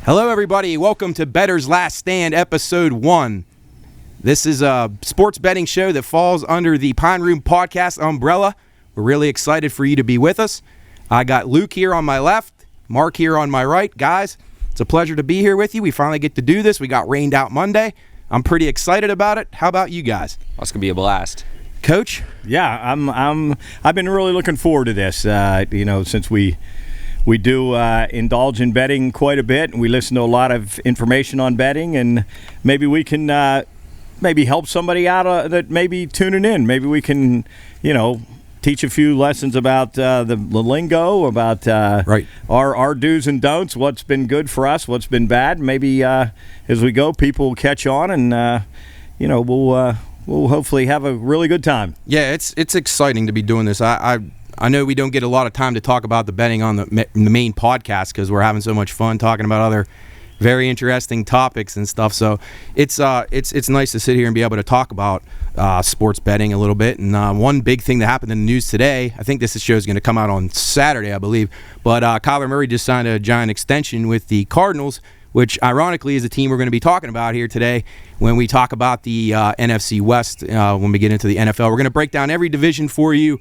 Hello, everybody. Welcome to Bettor's Last Stand, Episode 1. This is a sports betting show that falls under the Pine Room Podcast umbrella. We're really excited for you to be with us. I got Luke here on my left, Mark here on my right. Guys, it's a pleasure to be here with you. We finally get to do this. We got rained out Monday. I'm pretty excited about it. How about you guys? That's going to be a blast. Coach? Yeah, I've been really looking forward to this, since we do indulge in betting quite a bit, and we listen to a lot of information on betting, and maybe we can maybe help somebody out that may be tuning in. Maybe we can, teach a few lessons about the lingo, about our do's and don'ts, what's been good for us, what's been bad. Maybe as we go, people will catch on, and we'll hopefully have a really good time. Yeah, it's exciting to be doing this. I know we don't get a lot of time to talk about the betting on the main podcast because we're having so much fun talking about other very interesting topics and stuff. So it's nice to sit here and be able to talk about sports betting a little bit. And one big thing that happened in the news today, I think this show is going to come out on Saturday, I believe, but Kyler Murray just signed a giant extension with the Cardinals, which ironically is a team we're going to be talking about here today when we talk about the NFC West when we get into the NFL. We're going to break down every division for you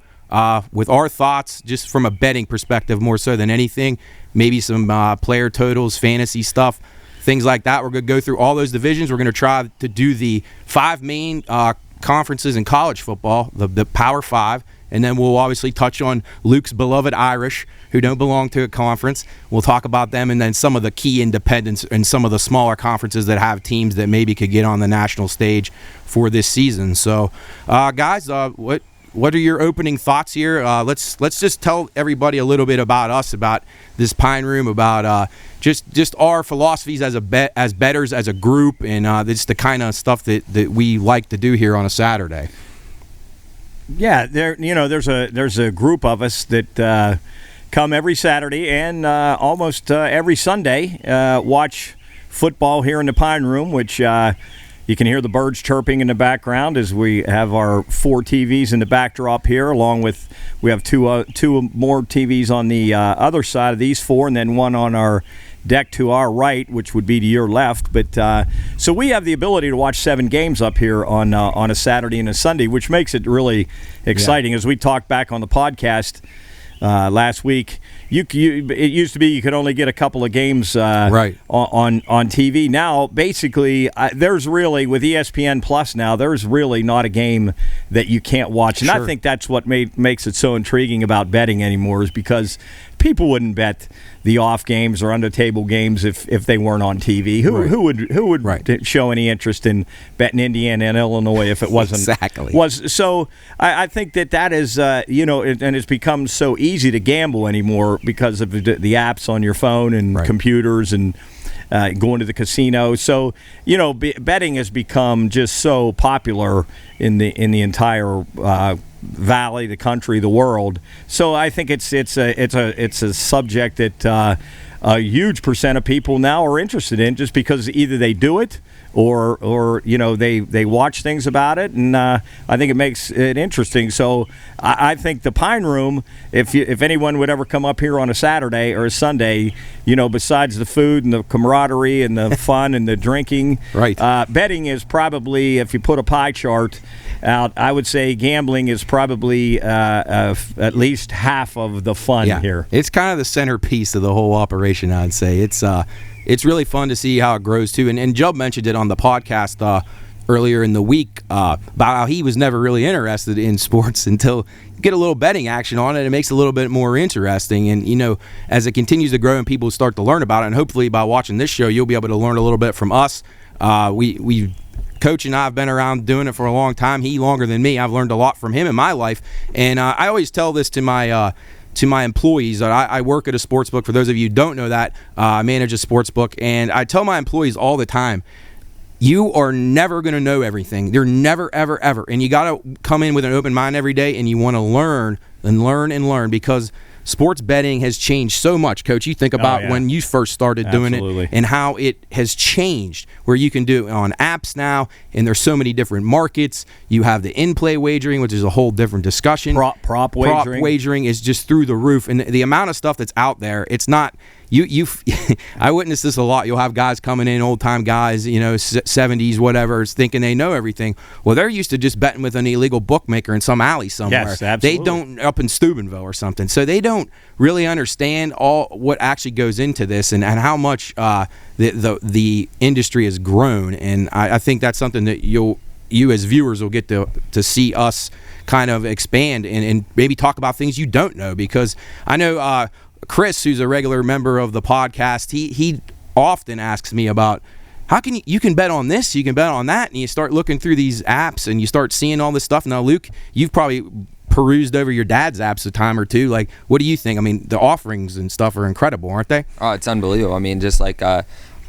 with our thoughts, just from a betting perspective more so than anything. Maybe some player totals, fantasy stuff, things like that. We're going to go through all those divisions. We're going to try to do the 5 main conferences in college football, the Power 5, and then we'll obviously touch on Luke's beloved Irish, who don't belong to a conference. We'll talk about them, and then some of the key independents and some of the smaller conferences that have teams that maybe could get on the national stage for this season. So, guys, what are your opening thoughts here? Let's just tell everybody a little bit about us, about this Pine Room, about just our philosophies as bettors, as a group, and just the kind of stuff that we like to do here on a Saturday. Yeah, there's a group of us that come every Saturday and almost every Sunday watch football here in the Pine Room, which you can hear the birds chirping in the background as we have our 4 TVs in the backdrop here, along with we have two more TVs on the other side of these 4, and then one on our deck to our right, which would be to your left. But so we have the ability to watch 7 games up here on a Saturday and a Sunday, which makes it really exciting. As we talked back on the podcast last week, it used to be you could only get a couple of games on TV. Now, basically, there's really, with ESPN Plus now, there's really not a game that you can't watch. And I think that's what makes it so intriguing about betting anymore, is because people wouldn't bet the off games or under-table games if they weren't on TV. Who would show any interest in betting Indiana and Illinois if it wasn't? Exactly. So I think that is, and it's become so easy to gamble anymore because of the apps on your phone and computers and going to the casino. So, betting has become just so popular in the entire valley, the country, the world. So I think it's a subject that a huge percent of people now are interested in, just because either they do it or they watch things about it, and I think it makes it interesting. So I think the Pine Room, if anyone would ever come up here on a Saturday or a Sunday, besides the food and the camaraderie and the fun and the drinking, betting is probably, if you put a pie chart out, I would say gambling is probably at least half of the fun here. It's kind of the centerpiece of the whole operation, I'd say. It's really fun to see how it grows too. And Jubb mentioned it on the podcast earlier in the week about how he was never really interested in sports until you get a little betting action on it. It makes it a little bit more interesting. And, as it continues to grow and people start to learn about it, and hopefully by watching this show, you'll be able to learn a little bit from us. Coach and I have been around doing it for a long time. He longer than me. I've learned a lot from him in my life. And I always tell this to my employees. I work at a sports book. For those of you who don't know that, I manage a sports book. And I tell my employees all the time, you are never going to know everything. You're never, ever, ever. And you got to come in with an open mind every day, and you want to learn and learn and learn, because sports betting has changed so much. Coach, you think about when you first started doing it and how it has changed, where you can do it on apps now, and there's so many different markets. You have the in-play wagering, which is a whole different discussion. Prop wagering. Prop wagering is just through the roof. And the amount of stuff that's out there, it's not, I witnessed this a lot. You'll have guys coming in, old time guys, 70s, whatever, thinking they know everything. Well, they're used to just betting with an illegal bookmaker in some alley somewhere. Yes, absolutely. They don't, up in Steubenville or something. So they don't really understand all what actually goes into this and how much the industry has grown. And I think that's something that you as viewers will get to see us kind of expand and maybe talk about things you don't know, because I know Chris, who's a regular member of the podcast, he often asks me about how can you can bet on this, you can bet on that, and you start looking through these apps and you start seeing all this stuff. Now, Luke, you've probably perused over your dad's apps a time or two. Like, what do you think? I mean, the offerings and stuff are incredible, aren't they? Oh, it's unbelievable. I mean, just like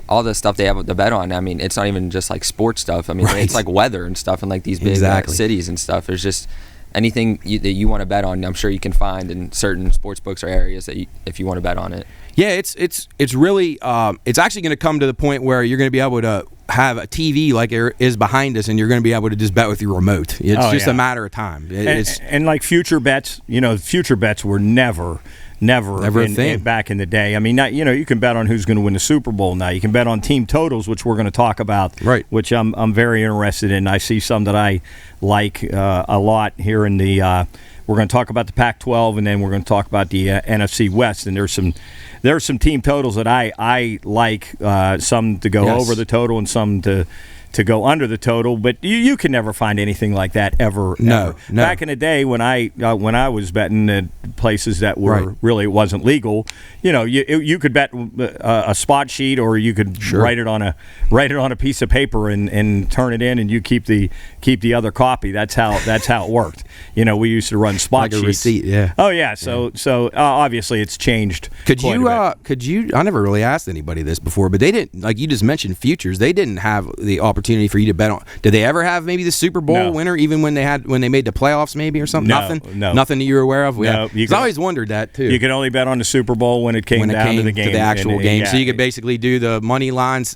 all the stuff they have to bet on. I mean, it's not even just like sports stuff. I mean, It's like weather and stuff in like these big cities and stuff. There's just anything that you want to bet on, I'm sure you can find in certain sports books or areas that if you want to bet on it. Yeah, it's really it's actually going to come to the point where you're going to be able to have a TV like it is behind us, and you're going to be able to just bet with your remote. It's just a matter of time. And like future bets, future bets were never a thing back in the day. I mean, you can bet on who's going to win the Super Bowl now. You can bet on team totals, which we're going to talk about, right? Which I'm very interested in. I see some that I like a lot here in the. We're going to talk about the Pac-12, and then we're going to talk about the NFC West. And there's some team totals that I like. Some to go over the total, and some to go under the total, but you can never find anything like that ever. No. Back in the day when I was betting at places that were really, it wasn't legal, you could bet a spot sheet, or you could write it on a piece of paper and turn it in, and you keep the other copy. That's how it worked. We used to run spot sheets. Like a receipt, yeah. Oh yeah. So obviously it's changed. Could you? I never really asked anybody this before, but they didn't, like you just mentioned futures. They didn't have the opportunity for you to bet on. Did they ever have maybe the Super Bowl winner, even when they made the playoffs, maybe, or something? Nothing that you were aware of. I always wondered that too. You could only bet on the Super Bowl when it came down to the game, to the actual game. So you could basically do the money lines,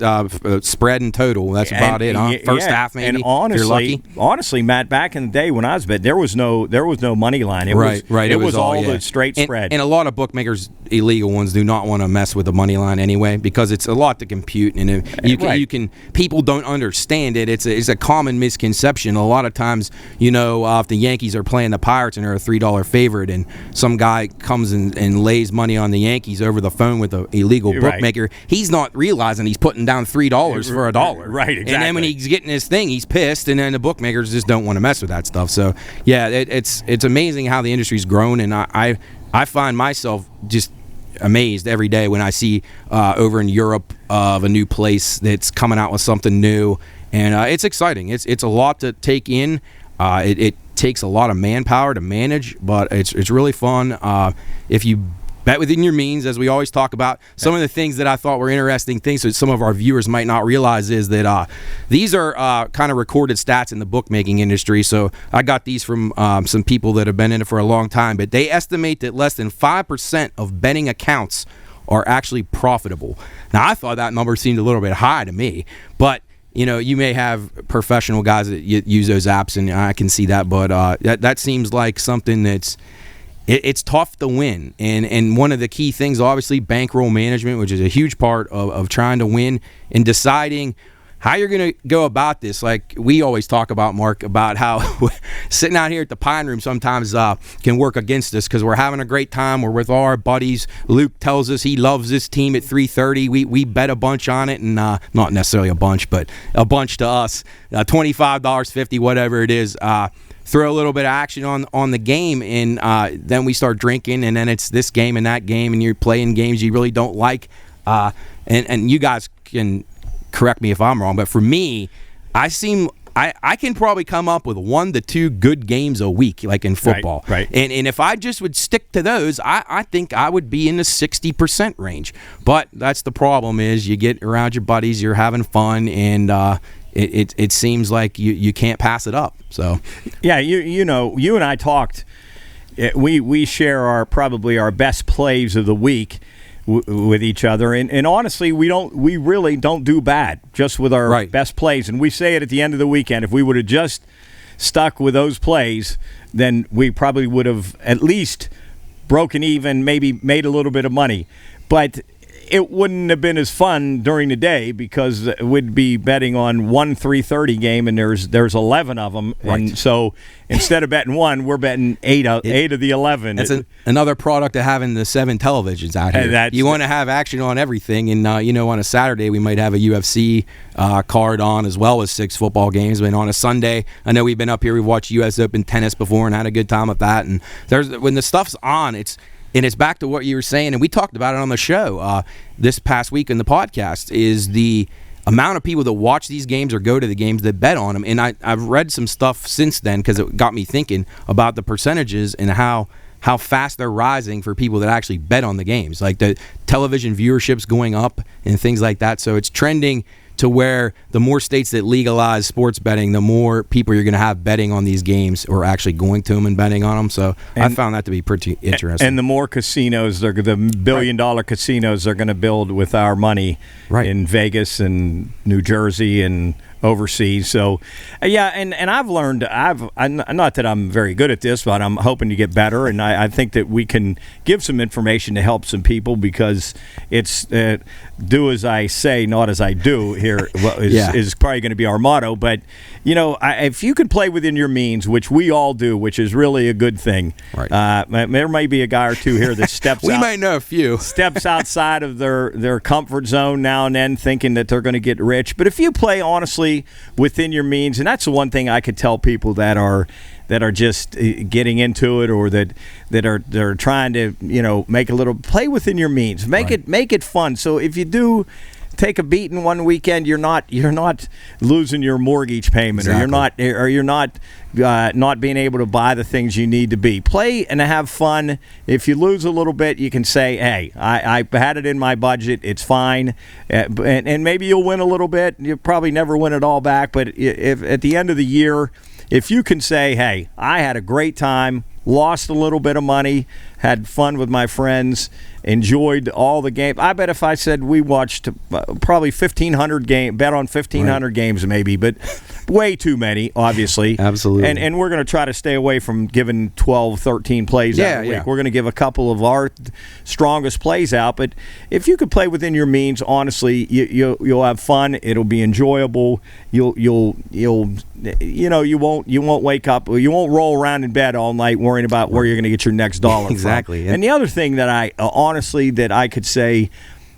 spread and total. That's about it. Huh? First half, maybe. And honestly, Matt, back in the day when I was betting, there was no money line. It was all the straight spread. And a lot of bookmakers, illegal ones, do not want to mess with the money line anyway, because it's a lot to compute, and people don't understand it. It's a common misconception. A lot of times, if the Yankees are playing the Pirates and they're a $3 favorite, and some guy comes and lays money on the Yankees over the phone with an illegal bookmaker, he's not realizing he's putting down $3 for $1. Right, exactly. And then when he's getting his thing, he's pissed, and then the bookmakers just don't want to mess with that stuff. So, yeah, it's amazing how the industry's grown, and I find myself just amazed every day when I see over in Europe of a new place that's coming out with something new, and it's exciting. It's a lot to take in. It takes a lot of manpower to manage, but it's really fun if you bet within your means, as we always talk about. Some of the things that I thought were interesting things that some of our viewers might not realize is that these are kind of recorded stats in the bookmaking industry. So I got these from some people that have been in it for a long time, but they estimate that less than 5% of betting accounts are actually profitable. Now, I thought that number seemed a little bit high to me, but you may have professional guys that use those apps, and I can see that, but that seems like something that's it's tough to win. And one of the key things, obviously, bankroll management, which is a huge part of trying to win and deciding how you're going to go about this. Like we always talk about, Mark, about how sitting out here at the Pine Room sometimes can work against us because we're having a great time. We're with all our buddies. Luke tells us he loves this team at 3:30. We bet a bunch on it, and not necessarily a bunch, but a bunch to us, $25, $50, whatever it is. Throw a little bit of action on the game, and then we start drinking, and then it's this game and that game, and you're playing games you really don't like. And you guys can correct me if I'm wrong, but for me, I can probably come up with 1 to 2 good games a week, like in football. Right. And if I just would stick to those, I think I would be in the 60% range. But that's the problem is you get around your buddies, you're having fun, and it seems like you can't pass it up. So yeah, you and I talked. We share probably our best plays of the week with each other, and honestly, we really don't do bad just with our best plays. And we say it at the end of the weekend. If we would have just stuck with those plays, then we probably would have at least broken even, maybe made a little bit of money. But it wouldn't have been as fun during the day because we'd be betting on 3:30 game, and there's 11 of them, right. And so instead of betting one, we're betting eight of the 11. That's another product of having the 7 televisions out here. You want to have action on everything, and on a Saturday we might have a UFC card on as well as 6 football games. But on a Sunday, I know we've been up here, we've watched U.S. Open tennis before and had a good time with that. And when the stuff's on, it's back to what you were saying, and we talked about it on the show this past week in the podcast, is the amount of people that watch these games or go to the games that bet on them. And I've read some stuff since then because it got me thinking about the percentages and how fast they're rising for people that actually bet on the games. Like the television viewership's going up and things like that. So it's trending to where the more states that legalize sports betting, the more people you're going to have betting on these games or actually going to them and betting on them. So I found that to be pretty interesting. And the more casinos, the billion-dollar casinos they're going to build with our money in Vegas and New Jersey and overseas. So, and I've learned, not that I'm very good at this, but I'm hoping to get better, and I think that we can give some information to help some people because it's do as I say, not as I do here is probably going to be our motto. But, if you can play within your means, which we all do, which is really a good thing, there may be a guy or two here that steps we might know a few. steps outside of their comfort zone now and then thinking that they're going to get rich. But if you play honestly within your means, and that's the one thing I could tell people that are just getting into it or that are trying to make a little play within your means, make it fun. So if you do take a beating one weekend, you're not losing your mortgage payment, exactly. or you're not being able to buy the things you need to be. Play and have fun. If you lose a little bit, you can say, hey, I had it in my budget, it's fine, and maybe you'll win a little bit. You'll probably never win it all back, but if at the end of the year, if you can say, hey, I had a great time, lost a little bit of money, had fun with my friends, enjoyed all the games. I bet if I said we watched probably 1,500 games, bet on 1,500 games maybe, but way too many, obviously. Absolutely. And we're going to try to stay away from giving 12, 13 plays out a week. We're going to give a couple of our strongest plays out. But if you could play within your means, honestly, you'll have fun. It'll be enjoyable. You won't wake up. You won't roll around in bed all night worrying about where you're going to get your next dollar exactly. from. And the other thing that I could say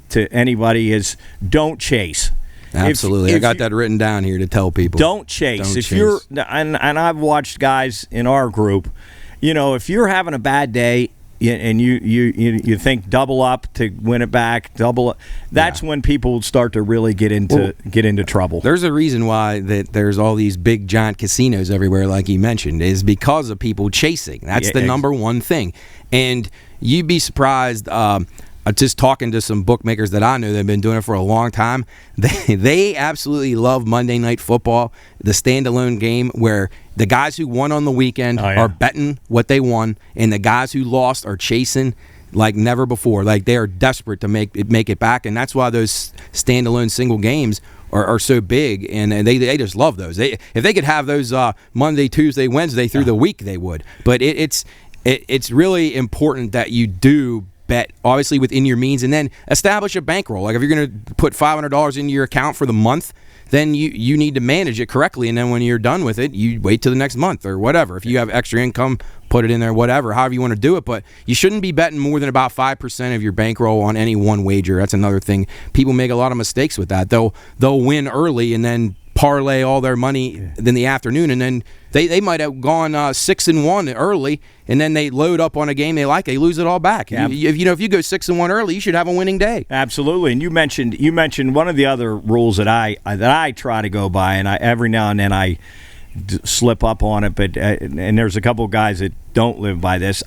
to anybody is don't chase. Absolutely. I got that written down here to tell people. Don't chase. You're and I've watched guys in our group, if you're having a bad day and you think double up to win it back, double up, that's when people start to really get into trouble. There's a reason why that there's all these big giant casinos everywhere, like you mentioned, is because of people chasing. That's the number one thing. And you'd be surprised, just talking to some bookmakers that I know that have been doing it for a long time, they absolutely love Monday Night Football, the standalone game where the guys who won on the weekend are betting what they won, and the guys who lost are chasing like never before. Like they are desperate to make it back, and that's why those standalone single games are so big, and they just love those. If they could have those Monday, Tuesday, Wednesday through the week, they would. But it's really important that you do bet, obviously, within your means, and then establish a bankroll. Like if you're going to put $500 into your account for the month, then you need to manage it correctly, and then when you're done with it, you wait till the next month or whatever. If you have extra income, put it in there, whatever, however you want to do it. But you shouldn't be betting more than about 5% of your bankroll on any one wager. That's another thing. People make a lot of mistakes with that. They'll win early and then parlay all their money in the afternoon, and then they might have gone 6-1 early, and then they load up on a game they like, they lose it all back. Yeah. If you go 6-1 early, you should have a winning day. Absolutely. And you mentioned one of the other rules that I try to go by, and every now and then I slip up on it, but and there's a couple of guys that don't live by this.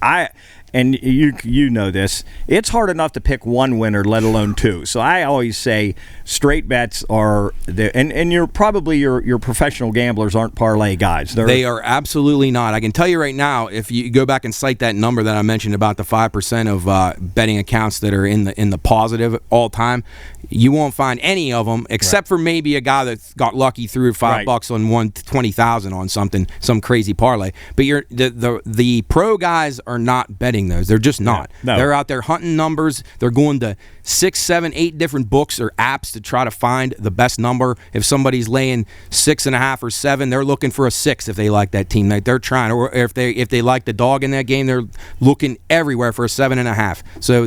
And you know this, it's hard enough to pick one winner, let alone two. So I always say straight bets are and you're probably your professional gamblers aren't parlay guys. They are absolutely not. I can tell you right now, if you go back and cite that number that I mentioned about the 5% of betting accounts that are in the positive all time, you won't find any of them except for maybe a guy that got lucky threw $5 on won 20,000 on some crazy parlay. But the pro guys are not betting hitting those. They're just not. No. They're out there hunting numbers. They're going to 6, 7, 8 different books or apps to try to find the best number. If somebody's laying 6.5 or 7, they're looking for a 6 if they like that team. Like they're trying, or if they like the dog in that game, they're looking everywhere for a 7.5. So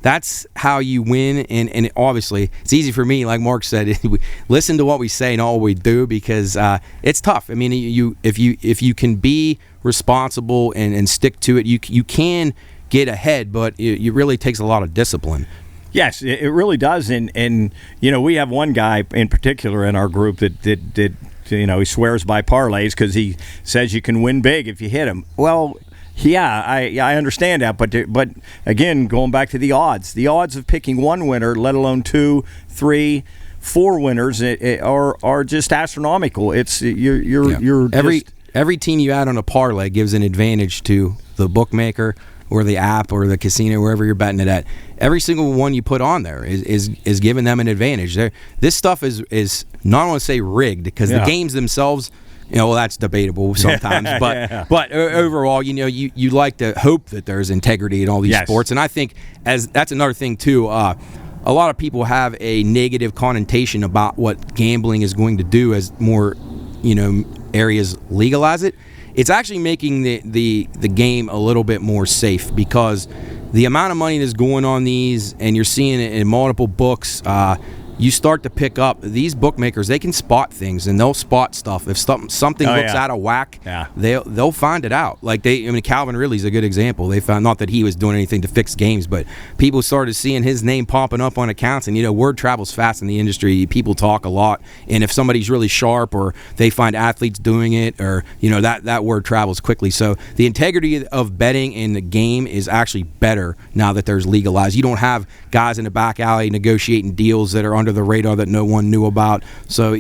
that's how you win. And obviously, it's easy for me, like Mark said, listen to what we say and all we do, because it's tough. I mean, if you can be responsible and stick to it, you can get ahead, but it really takes a lot of discipline. Yes, it really does. And we have one guy in particular in our group that he swears by parlays because he says you can win big if you hit him. Well, yeah, I understand that, but again, going back to the odds of picking one winner, let alone 2, 3, 4 winners, are just astronomical. It's you're every team you add on a parlay gives an advantage to the bookmaker or the app or the casino, wherever you're betting it at. Every single one you put on there is giving them an advantage. This stuff is not want to say rigged, because the games themselves, that's debatable sometimes. But overall, you like to hope that there's integrity in all these sports. And I think that's another thing too. A lot of people have a negative connotation about what gambling is going to do as more areas legalize it. It's actually making the game a little bit more safe, because the amount of money that's going on these, and you're seeing it in multiple books, you start to pick up these bookmakers. They can spot things, and they'll spot stuff. If something looks out of whack, they'll find it out. Like Calvin Ridley's a good example. They found, not that he was doing anything to fix games, but people started seeing his name popping up on accounts, and word travels fast in the industry. People talk a lot, and if somebody's really sharp, or they find athletes doing it, or that word travels quickly. So the integrity of betting in the game is actually better now that there's legalized. You don't have guys in the back alley negotiating deals that are under the radar that no one knew about. So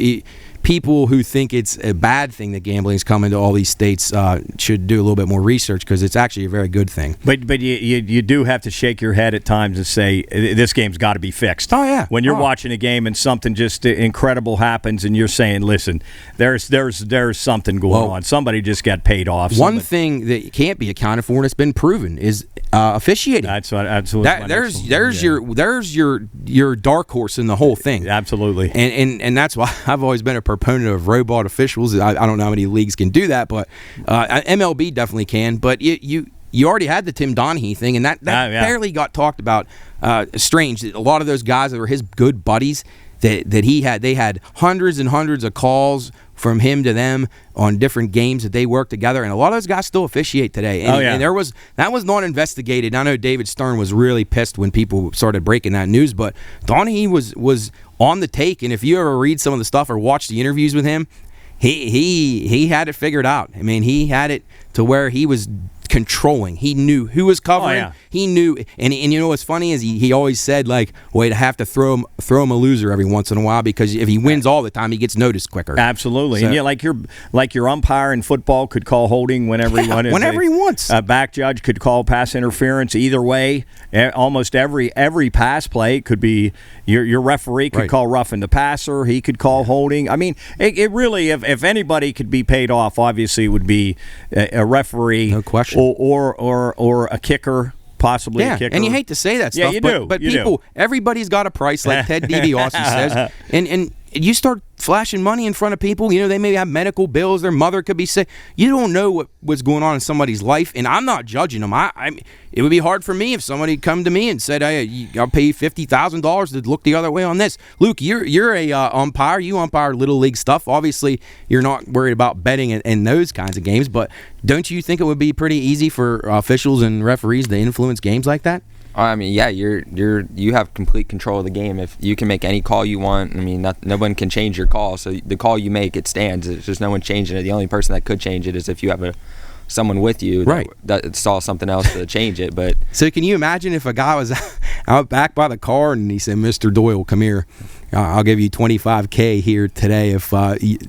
people who think it's a bad thing that gambling is coming to all these states should do a little bit more research, because it's actually a very good thing. But you do have to shake your head at times and say, this game's got to be fixed. Oh, yeah. When you're watching a game and something just incredible happens, and you're saying, listen, there's something going on. Somebody just got paid off. One thing that can't be accounted for, and it's been proven, is officiating. That's what absolutely. There's your dark horse in the whole thing. Absolutely. And that's why I've always been a proponent of robot officials. I don't know how many leagues can do that, but MLB definitely can. But you already had the Tim Donaghy thing, and that barely got talked about. Strange that a lot of those guys that were his good buddies that they had hundreds and hundreds of calls from him to them on different games that they worked together, and a lot of those guys still officiate today. And that was not investigated. I know David Stern was really pissed when people started breaking that news, but Donaghy was on the take, and if you ever read some of the stuff or watch the interviews with him, he had it figured out. I mean, he had it to where he was controlling. He knew who was covering. Oh, yeah. He knew, and what's funny is he always said, like, wait, I have to throw him a loser every once in a while, because if he wins all the time, he gets noticed quicker. Absolutely. So, and like your umpire in football could call holding whenever he wanted. Whenever he wants. A back judge could call pass interference either way. Almost every pass play could be your referee could call roughing the passer. He could call holding. I mean, it really, if anybody could be paid off, obviously it would be a referee. No question. Or a kicker, possibly a kicker. And you hate to say that stuff, but people, everybody's got a price, like Ted DiBiase says, and you start flashing money in front of people. They may have medical bills. Their mother could be sick. You don't know what's going on in somebody's life, and I'm not judging them. It would be hard for me if somebody come to me and said, "Hey, I'll pay you $50,000 to look the other way on this." Luke, you're a umpire. You umpire little league stuff. Obviously, you're not worried about betting in those kinds of games, but don't you think it would be pretty easy for officials and referees to influence games like that? I mean, yeah, you have complete control of the game. If you can make any call you want, I mean, no one can change your call. So the call you make, it stands. There's just no one changing it. The only person that could change it is if you have someone with you that saw something else to change it. But so can you imagine if a guy was out back by the car and he said, "Mr. Doyle, come here. I'll give you $25K here today if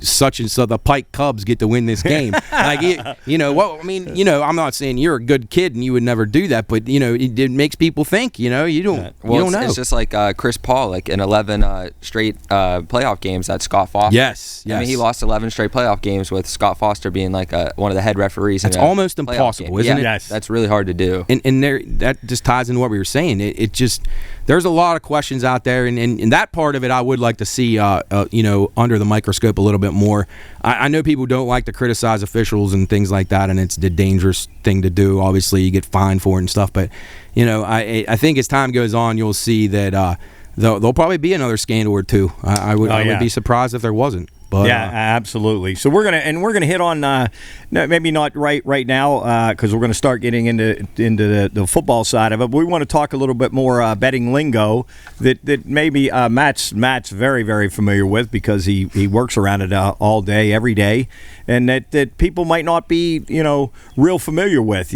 such and so the Pike Cubs get to win this game. Like, well, I mean, I'm not saying you're a good kid and you would never do that, but it makes people think. You don't know. It's just like Chris Paul, like in 11 straight playoff games at Scott Foster. Yes. I mean, he lost 11 straight playoff games with Scott Foster being like one of the head referees. That's almost impossible, isn't it? Yes. That's really hard to do. And that just ties into what we were saying. It just, there's a lot of questions out there, and that part of it I would like to see, under the microscope a little bit more. I know people don't like to criticize officials and things like that, and it's the dangerous thing to do. Obviously, you get fined for it and stuff, but I think as time goes on, you'll see that there'll probably be another scandal or two. I would be surprised if there wasn't. But, yeah, absolutely. So we're gonna hit on maybe not right now because we're gonna start getting into the football side of it. But we want to talk a little bit more betting lingo that maybe Matt's very, very familiar with because he works around it all day, every day, and that people might not be real familiar with.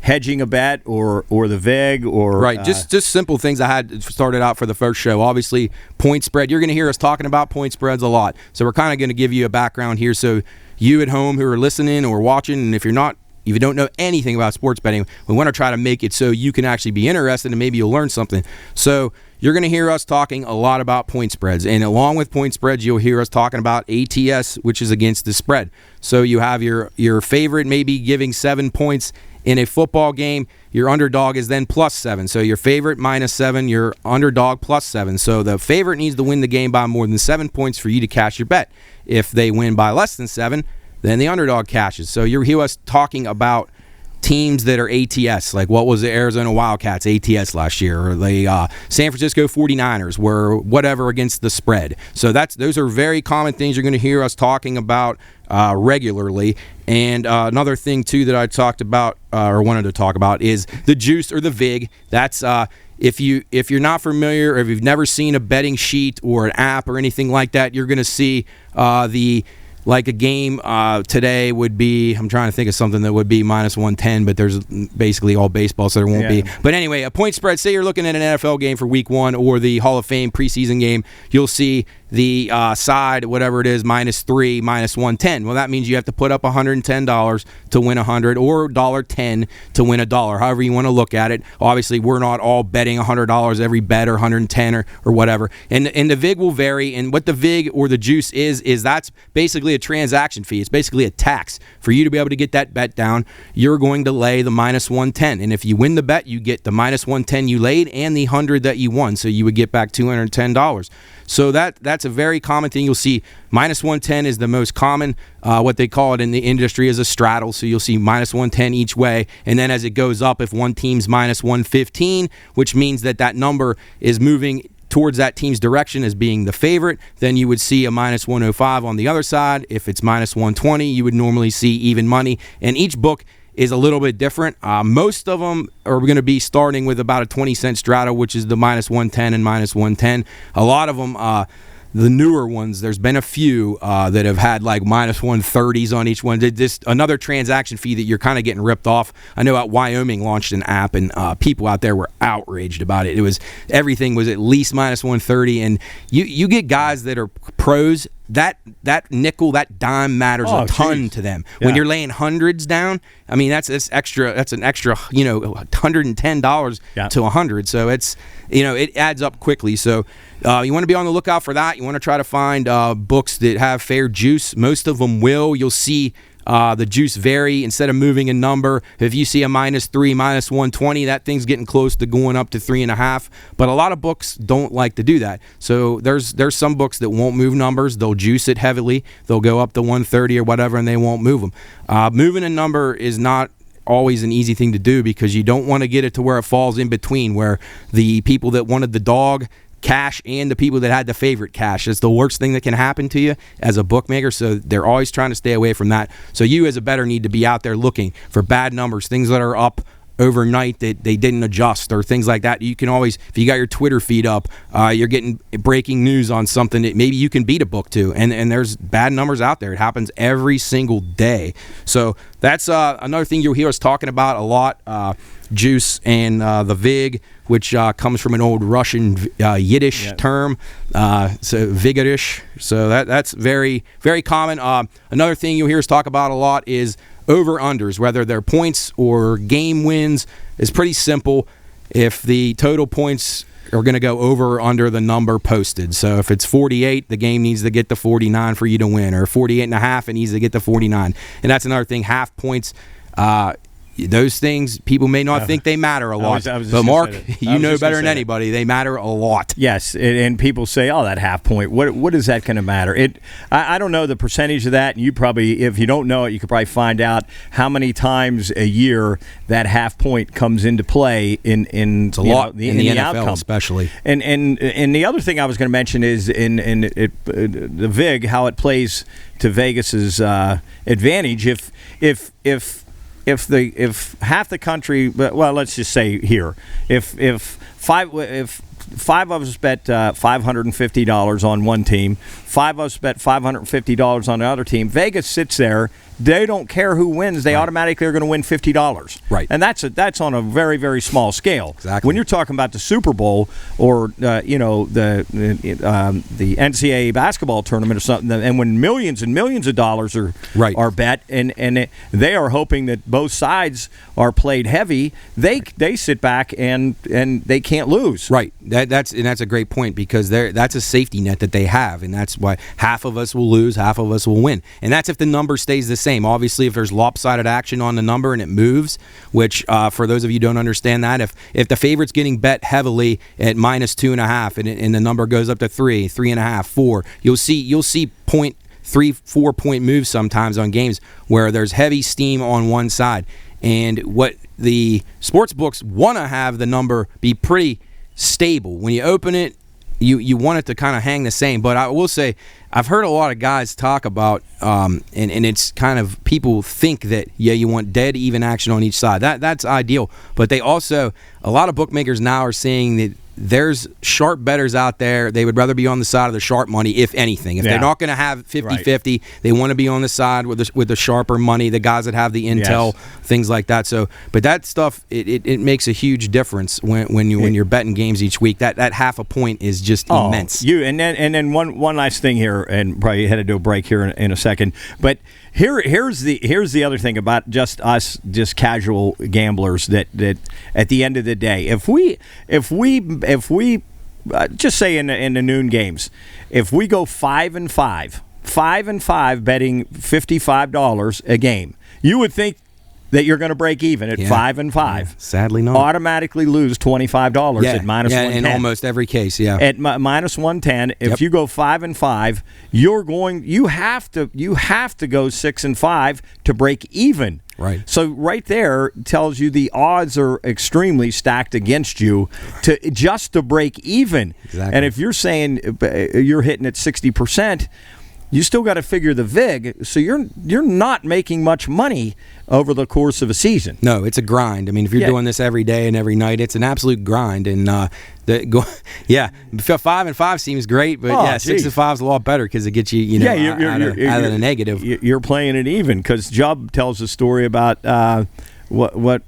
Hedging a bet or the vig or right. Just simple things I had started out for the first show. Obviously, point spread. You're gonna hear us talking about point spreads a lot. So we're kind of going to give you a background here so you at home who are listening or watching, and if you don't know anything about sports betting, we want to try to make it so you can actually be interested and maybe you'll learn something. So you're going to hear us talking a lot about point spreads, and along with point spreads, you'll hear us talking about ATS, which is against the spread. So you have your favorite maybe giving 7 points in a football game. Your underdog is then +7. So your favorite -7, your underdog +7. So the favorite needs to win the game by more than 7 points for you to cash your bet. If they win by less than 7, then the underdog cashes. So you'll hear us talking about teams that are ATS, like what was the Arizona Wildcats ATS last year, or the San Francisco 49ers were whatever against the spread. So those are very common things you're going to hear us talking about regularly. And another thing too that I talked about or wanted to talk about is the juice or the vig. That's if you're not familiar or if you've never seen a betting sheet or an app or anything like that, you're going to see like a game today would be, I'm trying to think of something that would be -110, but there's basically all baseball, so there won't be. But anyway, a point spread, say you're looking at an NFL game for week 1 or the Hall of Fame preseason game, you'll see the side, whatever it is, -3, -110. Well, that means you have to put up $110 to win 100 or $1.10 to win $1, however you want to look at it. Obviously, we're not all betting $100 every bet or 110 or whatever. And the vig will vary, and what the vig or the juice is that's basically a transaction fee. It's basically a tax. For you to be able to get that bet down, you're going to lay the -110. And if you win the bet, you get the -110 you laid and the 100 that you won. So you would get back $210. So that's a very common thing. You'll see -110 is the most common. What they call it in the industry is a straddle. So you'll see -110 each way. And then as it goes up, if one team's -115, which means that number is moving towards that team's direction as being the favorite, then you would see a -105 on the other side. If it's -120, you would normally see even money. And each book is a little bit different. Most of them are going to be starting with about a 20-cent straddle, which is the -110 and -110. A lot of them, the newer ones, there's been a few that have had like -130s on each one. Just another transaction fee that you're kind of getting ripped off. I know Wyoming launched an app, and people out there were outraged about it. Everything was at least -130, and you get guys that are pros. That nickel, that dime matters a ton to them. Yeah. When you're laying hundreds down, I mean that's extra. That's an extra, $110 to 100. So it's it adds up quickly. So you want to be on the lookout for that. You want to try to find books that have fair juice. Most of them will. You'll see the juice vary. Instead of moving a number, if you see a -3, -120, that thing's getting close to going up to 3.5. But a lot of books don't like to do that. So there's some books that won't move numbers. They'll juice it heavily. They'll go up to 130 or whatever, and they won't move them. Moving a number is not always an easy thing to do because you don't want to get it to where it falls in between, where the people that wanted the dog cash and the people that had the favorite cash. It's the worst thing that can happen to you as a bookmaker, so they're always trying to stay away from that. So you as a bettor need to be out there looking for bad numbers, things that are up overnight that they didn't adjust or things like that. You can always, if you got your Twitter feed up, you're getting breaking news on something that maybe you can beat a book to, and there's bad numbers out there. It happens every single day. So that's another thing you'll hear us talking about a lot. Juice and the vig, which comes from an old Russian Yiddish term, so vigorish. So that's very, very common. Another thing you'll hear us talk about a lot is over-unders, whether they're points or game wins. It's pretty simple. If the total points are going to go over or under the number posted. So if it's 48, the game needs to get to 49 for you to win, or 48 and a half, it needs to get to 49. And that's another thing, half points. Those things, people may not think they matter a lot. But Mark, you know better than anybody, they matter a lot. Yes, and people say, oh, that half point, what is that going to matter? I don't know the percentage of that, and you probably, if you don't know it, you could probably find out how many times a year that half point comes into play in it's a lot in the NFL outcome. Especially. And the other thing I was going to mention is in the VIG, how it plays to Vegas's advantage. If half the country, well, let's just say here, if five of us bet $550 on one team, 5 of us bet $550 on the other team, Vegas sits there. They don't care who wins. They automatically are going to win $50. Right. And that's on a very, very small scale. Exactly. When you're talking about the Super Bowl or the NCAA basketball tournament or something, and when millions and millions of dollars are bet, and they are hoping that both sides are played heavy, they sit back and they can't lose. Right. That's a great point, because that's a safety net that they have, and that's why half of us will lose, half of us will win. And that's if the number stays the same. Obviously, if there's lopsided action on the number and it moves, which for those of you who don't understand that, if the favorite's getting bet heavily at -2.5 and the number goes up to 3, 3.5, 4, you'll see 4 point moves sometimes on games where there's heavy steam on one side. And what the sports books want to have the number be pretty stable. When you open it, you want it to kind of hang the same. But I will say, I've heard a lot of guys talk about, and it's kind of, people think that, you want dead even action on each side. That's ideal. But they also, a lot of bookmakers now are saying that there's sharp bettors out there. They would rather be on the side of the sharp money, if anything. If they're not going to have 50-50, they want to be on the side with the sharper money, the guys that have the intel, things like that. So, but that stuff, it makes a huge difference when you're betting games each week. That half a point is just immense. And then one last thing here, and probably headed to a break here in a second, but here's the other thing about just us, just casual gamblers, that at the end of the day, if we just say in the noon games, if we go 5-5 betting $55 a game, you would think that you're going to break even at 5-5. Yeah, sadly not. Automatically lose $25 at -110. In almost every case, At -110, if you go 5-5, you have to go 6-5 to break even. Right. So right there tells you the odds are extremely stacked against you to break even. Exactly. And if you're saying you're hitting at 60%, you still got to figure the VIG, so you're not making much money over the course of a season. No, it's a grind. I mean, if you're doing this every day and every night, it's an absolute grind. And 5-5 seems great, but 6-5 is a lot better, because it gets you, out of the negative. You're playing it even, because Jubb tells a story about what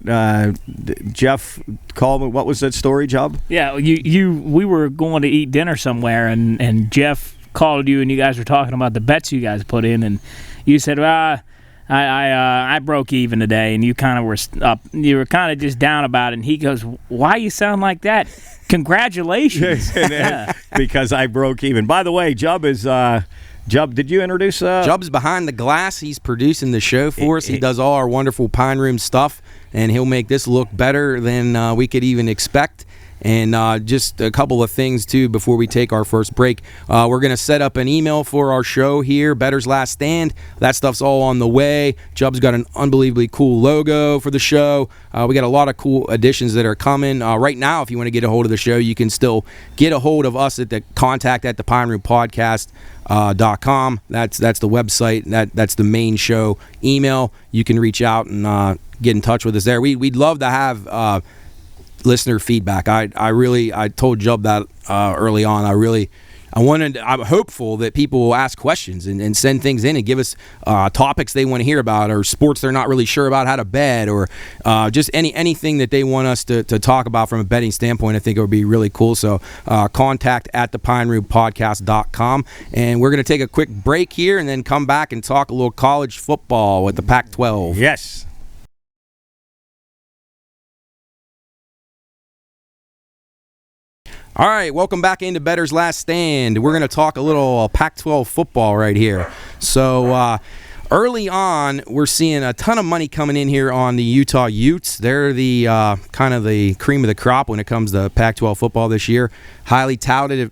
Jeff called me. What was that story, Jubb? Yeah, we were going to eat dinner somewhere, and Jeff called you, and you guys were talking about the bets you guys put in, and you said, I broke even today, and you kind of were up. You were kind of just down about it, and he goes, why you sound like that? Congratulations. Because I broke even. By the way, Jubb, did you introduce? Jubb's behind the glass. He's producing the show for us. He does all our wonderful Pine Room stuff, and he'll make this look better than we could even expect. And just a couple of things, too, before we take our first break. We're going to set up an email for our show here, Bettor's Last Stand. That stuff's all on the way. Chubb's got an unbelievably cool logo for the show. We got a lot of cool additions that are coming. Right now, if you want to get a hold of the show, you can still get a hold of us at the contact at the Pine Room Podcast.com. That's the website. That's the main show email. You can reach out and get in touch with us there. We'd love to have listener feedback. I told Jubb that early on. I'm hopeful that people will ask questions and send things in and give us topics they want to hear about, or sports they're not really sure about how to bet, or just anything that they want us to talk about from a betting standpoint. I think it would be really cool. So contact at thepineroomspodcast.com. And we're going to take a quick break here and then come back and talk a little college football with the Pac-12. Yes. All right, welcome back into Bettor's Last Stand. We're going to talk a little Pac-12 football right here. So early on, we're seeing a ton of money coming in here on the Utah Utes. They're the kind of the cream of the crop when it comes to Pac-12 football this year. Highly touted.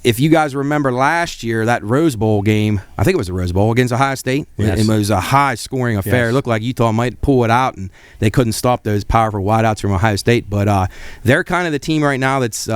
If you guys remember last year, that Rose Bowl game, I think it was the Rose Bowl against Ohio State. Yes. It was a high-scoring affair. Yes. It looked like Utah might pull it out, and they couldn't stop those powerful wideouts from Ohio State. But they're kind of the team right now that's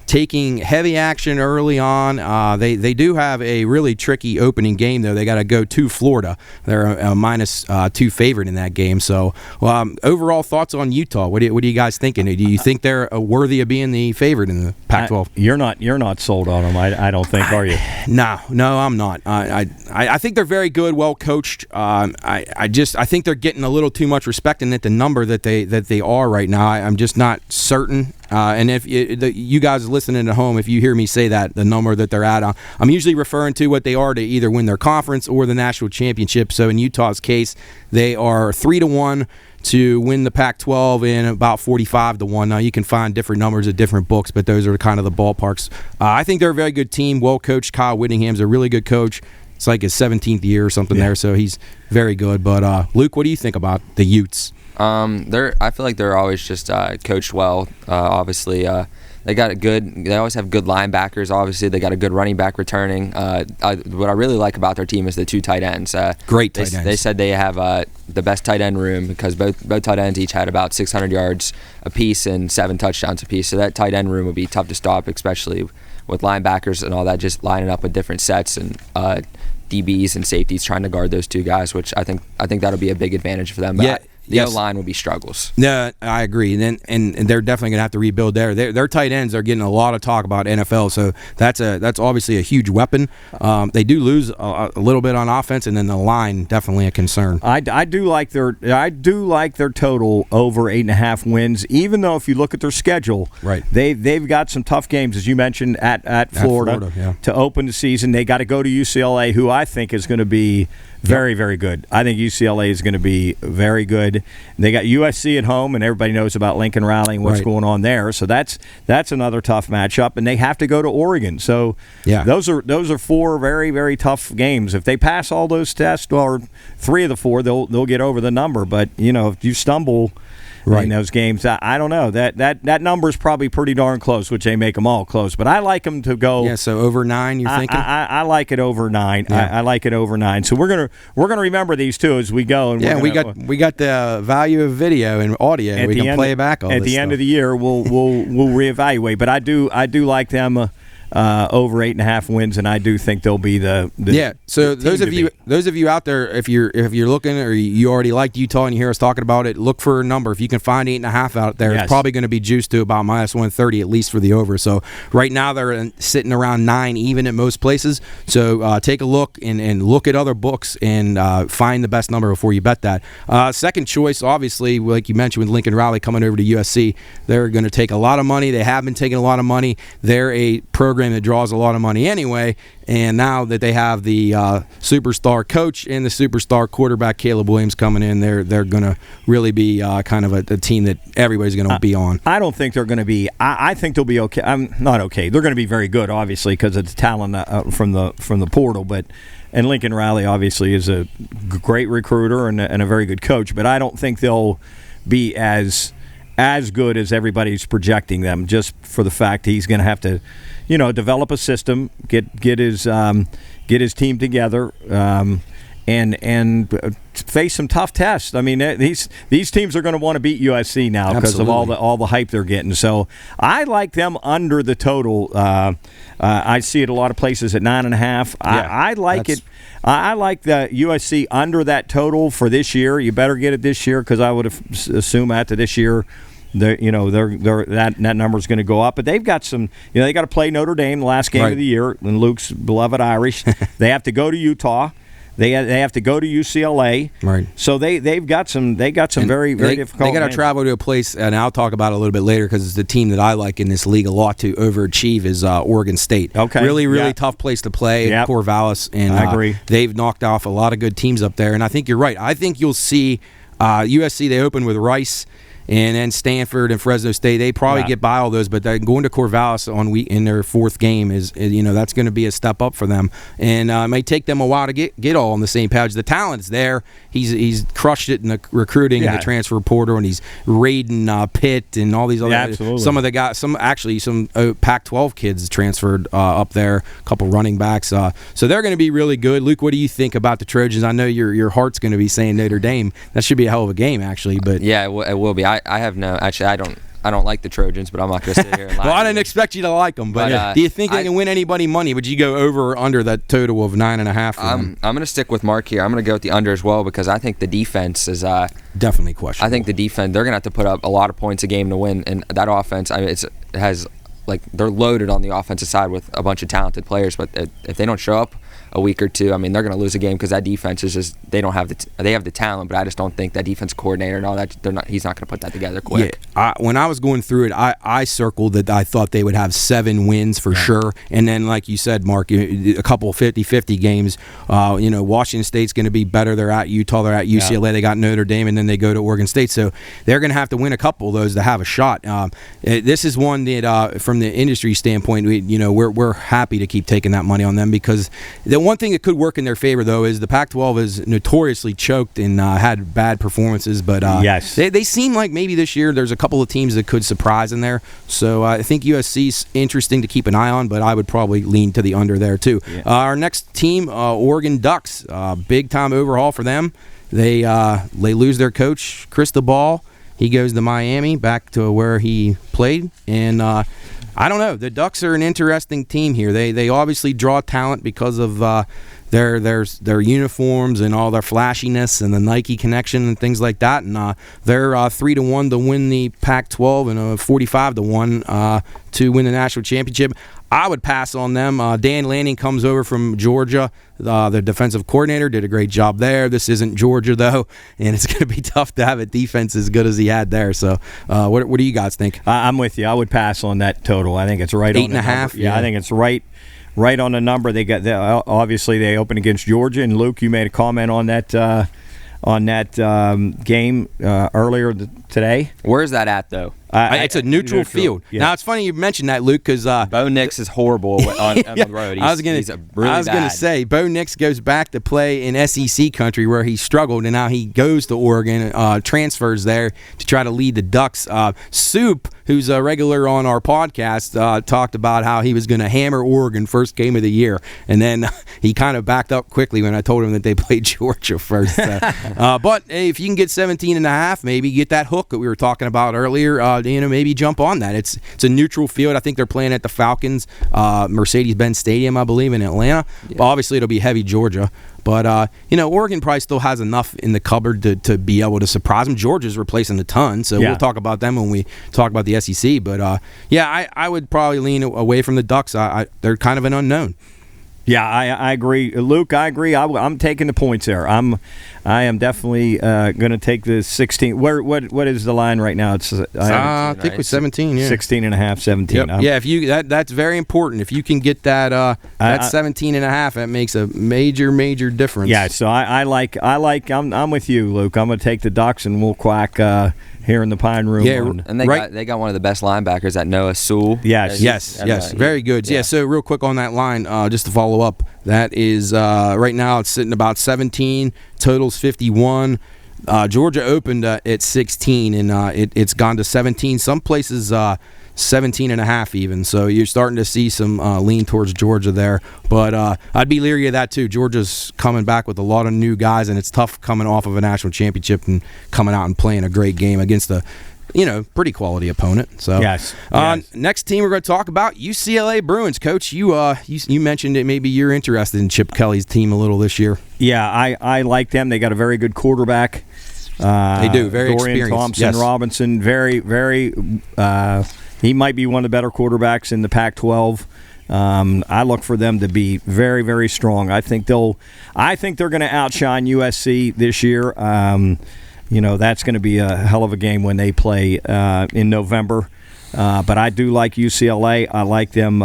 taking heavy action early on. They do have a really tricky opening game, though. They got to go to Florida. They're a -2 favorite in that game. So, overall thoughts on Utah? What are you guys thinking? Do you think they're worthy of being the favorite in the Pac-12? You're not sold on them. I don't think, are you? No, I'm not. I think they're very good, well coached. I think they're getting a little too much respect, and at the number that they are right now, I'm just not certain. And if you guys listening at home, if you hear me say that, the number that they're at, I'm usually referring to what they are to either win their conference or the national championship. So in Utah's case, they are 3-1 to win the Pac-12 and about 45-1. Now, you can find different numbers at different books, but those are kind of the ballparks. I think they're a very good team, well coached. Kyle Whittingham's a really good coach. It's like his 17th year or something there, so he's very good. But Luke, what do you think about the Utes? I feel like they're always just coached well. Obviously, they always have good linebackers. Obviously, they got a good running back returning. What I really like about their team is the 2 tight ends. Great tight ends. They said they have the best tight end room because both tight ends each had about 600 yards apiece and 7 touchdowns apiece. So that tight end room would be tough to stop, especially with linebackers and all that, just lining up with different sets and DBs and safeties trying to guard those 2 guys, which I think that'll be a big advantage for them. But the O-line will be struggles. No, I agree. And they're definitely going to have to rebuild there. Their tight ends are getting a lot of talk about NFL, so that's obviously a huge weapon. They do lose a little bit on offense, and then the line definitely a concern. I do like their total over 8.5 wins, even though if you look at their schedule, right, they've got some tough games, as you mentioned, at Florida to open the season. They got to go to UCLA, who I think is going to be very, very good. I think UCLA is going to be very good. They got USC at home, and everybody knows about Lincoln Riley and what's going on there. So that's another tough matchup, and they have to go to Oregon. So those are 4 very, very tough games. If they pass all those tests, or 3 of the 4, they'll get over the number. But if you stumble in those games, I don't know. That number is probably pretty darn close, which they make them all close. But I like them to go. Yeah, so over 9, you're thinking? I like it over 9. Yeah. I like it over 9. So we're gonna remember these 2 as we go. And we got the value of video and audio. We can play back all this at the end stuff. of the year. We'll reevaluate. But I do like them. Over 8.5 wins, and I do think they'll be the So the those of you out there, if you're looking, or you already liked Utah and you hear us talking about it, look for a number. If you can find 8.5 out there, it's probably going to be juiced to about -130 at least for the over. So right now they're sitting around 9 even at most places. So take a look and look at other books and find the best number before you bet that. Second choice, obviously, like you mentioned, with Lincoln Riley coming over to USC, they're going to take a lot of money. They have been taking a lot of money. They're a program that draws a lot of money anyway, and now that they have the superstar coach and the superstar quarterback Caleb Williams coming in, they're going to really be kind of a team that everybody's going to be on. I don't think they're going to be. I think they'll be okay. I'm not okay. They're going to be very good, obviously, because of the talent from the portal. And Lincoln Riley obviously is a great recruiter and a very good coach. But I don't think they'll be as as good as everybody's projecting them, just for the fact he's going to have to, develop a system, get his team together, and face some tough tests. I mean, these teams are going to want to beat USC now because of all the hype they're getting. So I like them under the total. I see it a lot of places at 9.5. I like it. I like the USC under that total for this year. You better get it this year because I would assume after this year, that number is going to go up. But they've got some. They got to play Notre Dame the last game of the year, and Luke's beloved Irish. They have to go to Utah. They have to go to UCLA. Right. So they've got some very difficult. They got to travel to a place, and I'll talk about it a little bit later because it's the team that I like in this league a lot to overachieve is Oregon State. Okay. Really tough place to play at Corvallis, and I agree. They've knocked off a lot of good teams up there, and I think you're right. I think you'll see USC. They open with Rice. And then Stanford and Fresno State, they probably get by all those, but going to Corvallis in their fourth game is that's going to be a step up for them, and it may take them a while to get all on the same page. The talent's there. He's crushed it in the recruiting and the transfer portal, and he's raiding Pitt and all these other. Absolutely. Some of the guys, some Pac-12 kids transferred up there. A couple running backs, so they're going to be really good. Luke, what do you think about the Trojans? I know your heart's going to be saying Notre Dame. That should be a hell of a game, actually. But yeah, it will be. I have no. Actually, I don't like the Trojans, but I'm not going to sit here and lie. Well, I didn't expect you to like them, but do you think they can win anybody money? Would you go over or under that total of 9.5? I'm going to stick with Mark here. I'm going to go with the under as well because I think the defense is definitely questionable. I think the defense, they're going to have to put up a lot of points a game to win, and that offense, it has they're loaded on the offensive side with a bunch of talented players, but if they don't show up a week or two, they're going to lose a game because that defense is just they have the talent, but I just don't think that defense coordinator and all that he's not going to put that together quick. Yeah, when I was going through it, I circled that I thought they would have 7 wins for sure, and then like you said, Mark, a couple 50-50 games. Washington State's going to be better. They're at Utah, they're at UCLA, they got Notre Dame, and then they go to Oregon State, so they're going to have to win a couple of those to have a shot. This is one that from the industry standpoint, we're happy to keep taking that money on them because the one thing that could work in their favor, though, is the Pac-12 is notoriously choked and had bad performances. But they seem like maybe this year there's a couple of teams that could surprise in there. So I think USC's interesting to keep an eye on, but I would probably lean to the under there, too. Yeah. Our next team, Oregon Ducks, big-time overhaul for them. They lose their coach, Cristobal. He goes to Miami, back to where he played, and I don't know. The Ducks are an interesting team here. They obviously draw talent because of their uniforms and all their flashiness and the Nike connection and things like that. And they're 3-1 to win the Pac-12 and 45-1 to win the national championship. I would pass on them. Dan Lanning comes over from Georgia. The defensive coordinator did a great job there. This isn't Georgia, though, and it's going to be tough to have a defense as good as he had there. So what do you guys think? I'm with you. I would pass on that total. I think it's right 8.5. Yeah, I think it's right on the number. Obviously they open against Georgia, and Luke, you made a comment on that game earlier today. Where's that at, though? It's a neutral field. Yeah. Now, it's funny you mentioned that, Luke, because Bo Nix is horrible on the road. I was going to say, Bo Nix goes back to play in SEC country where he struggled, and now he goes to Oregon, transfers there to try to lead the Ducks. Soup, who's a regular on our podcast, talked about how he was going to hammer Oregon first game of the year, and then he kind of backed up quickly when I told him that they played Georgia first. But if you can get 17.5, maybe get that hook that we were talking about earlier, maybe jump on that. It's a neutral field. I think they're playing at the Falcons, Mercedes-Benz Stadium, I believe, in Atlanta. Yeah. But obviously, it'll be heavy Georgia. But, Oregon probably still has enough in the cupboard to be able to surprise them. Georgia's replacing a ton, so we'll talk about them when we talk about the SEC. But, I would probably lean away from the Ducks. They're kind of an unknown. Yeah, I agree. Luke, I agree. I'm taking the points there. I am definitely going to take the 16. What is the line right now? It's I think it's 17. Yeah, 16.5, 17. Yep. If you that's very important. If you can get that 17.5, that makes a major difference. Yeah. So I like. I'm with you, Luke. I'm going to take the Ducks, and we'll quack here in the Pine Room. Yeah, and they got one of the best linebackers at Noah Sewell. Yes. Very good. Yeah. So real quick on that line, just to follow up, that is right now it's sitting about 17. Totals 51. Georgia opened at 16, and it's gone to 17. Some places 17.5 even. So you're starting to see some lean towards Georgia there. But I'd be leery of that too. Georgia's coming back with a lot of new guys, and it's tough coming off of a national championship and coming out and playing a great game against a pretty quality opponent. So yes. Next team we're going to talk about, UCLA Bruins. Coach, you mentioned that maybe you're interested in Chip Kelly's team a little this year. Yeah, I like them. They got a very good quarterback. They do. Very Dorian experienced. Thompson Yes. Robinson, very, very. He might be one of the better quarterbacks in the Pac-12. I look for them to be very, very strong. I think they're going to outshine USC this year. That's going to be a hell of a game when they play in November. But I do like UCLA. I like them.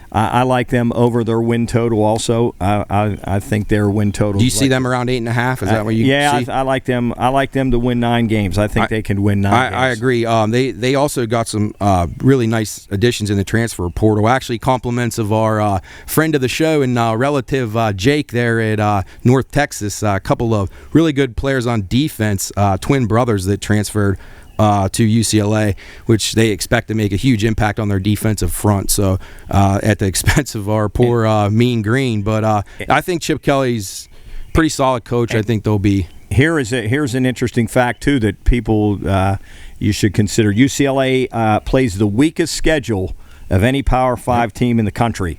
I like them over their win total. Also, I think their win total. Do you see them around 8.5? Is that what you? Yeah, see? I like them. I like them to win 9 games. I think they can win 9 games. I agree. They also got some really nice additions in the transfer portal. Actually, compliments of our friend of the show and relative Jake there at North Texas. A couple of really good players on defense, twin brothers that transferred to UCLA, which they expect to make a huge impact on their defensive front. So at the expense of our poor Mean Green. But I think Chip Kelly's pretty solid coach. I think they'll be. Here's an interesting fact, too, that people you should consider. UCLA plays the weakest schedule of any Power 5 team in the country.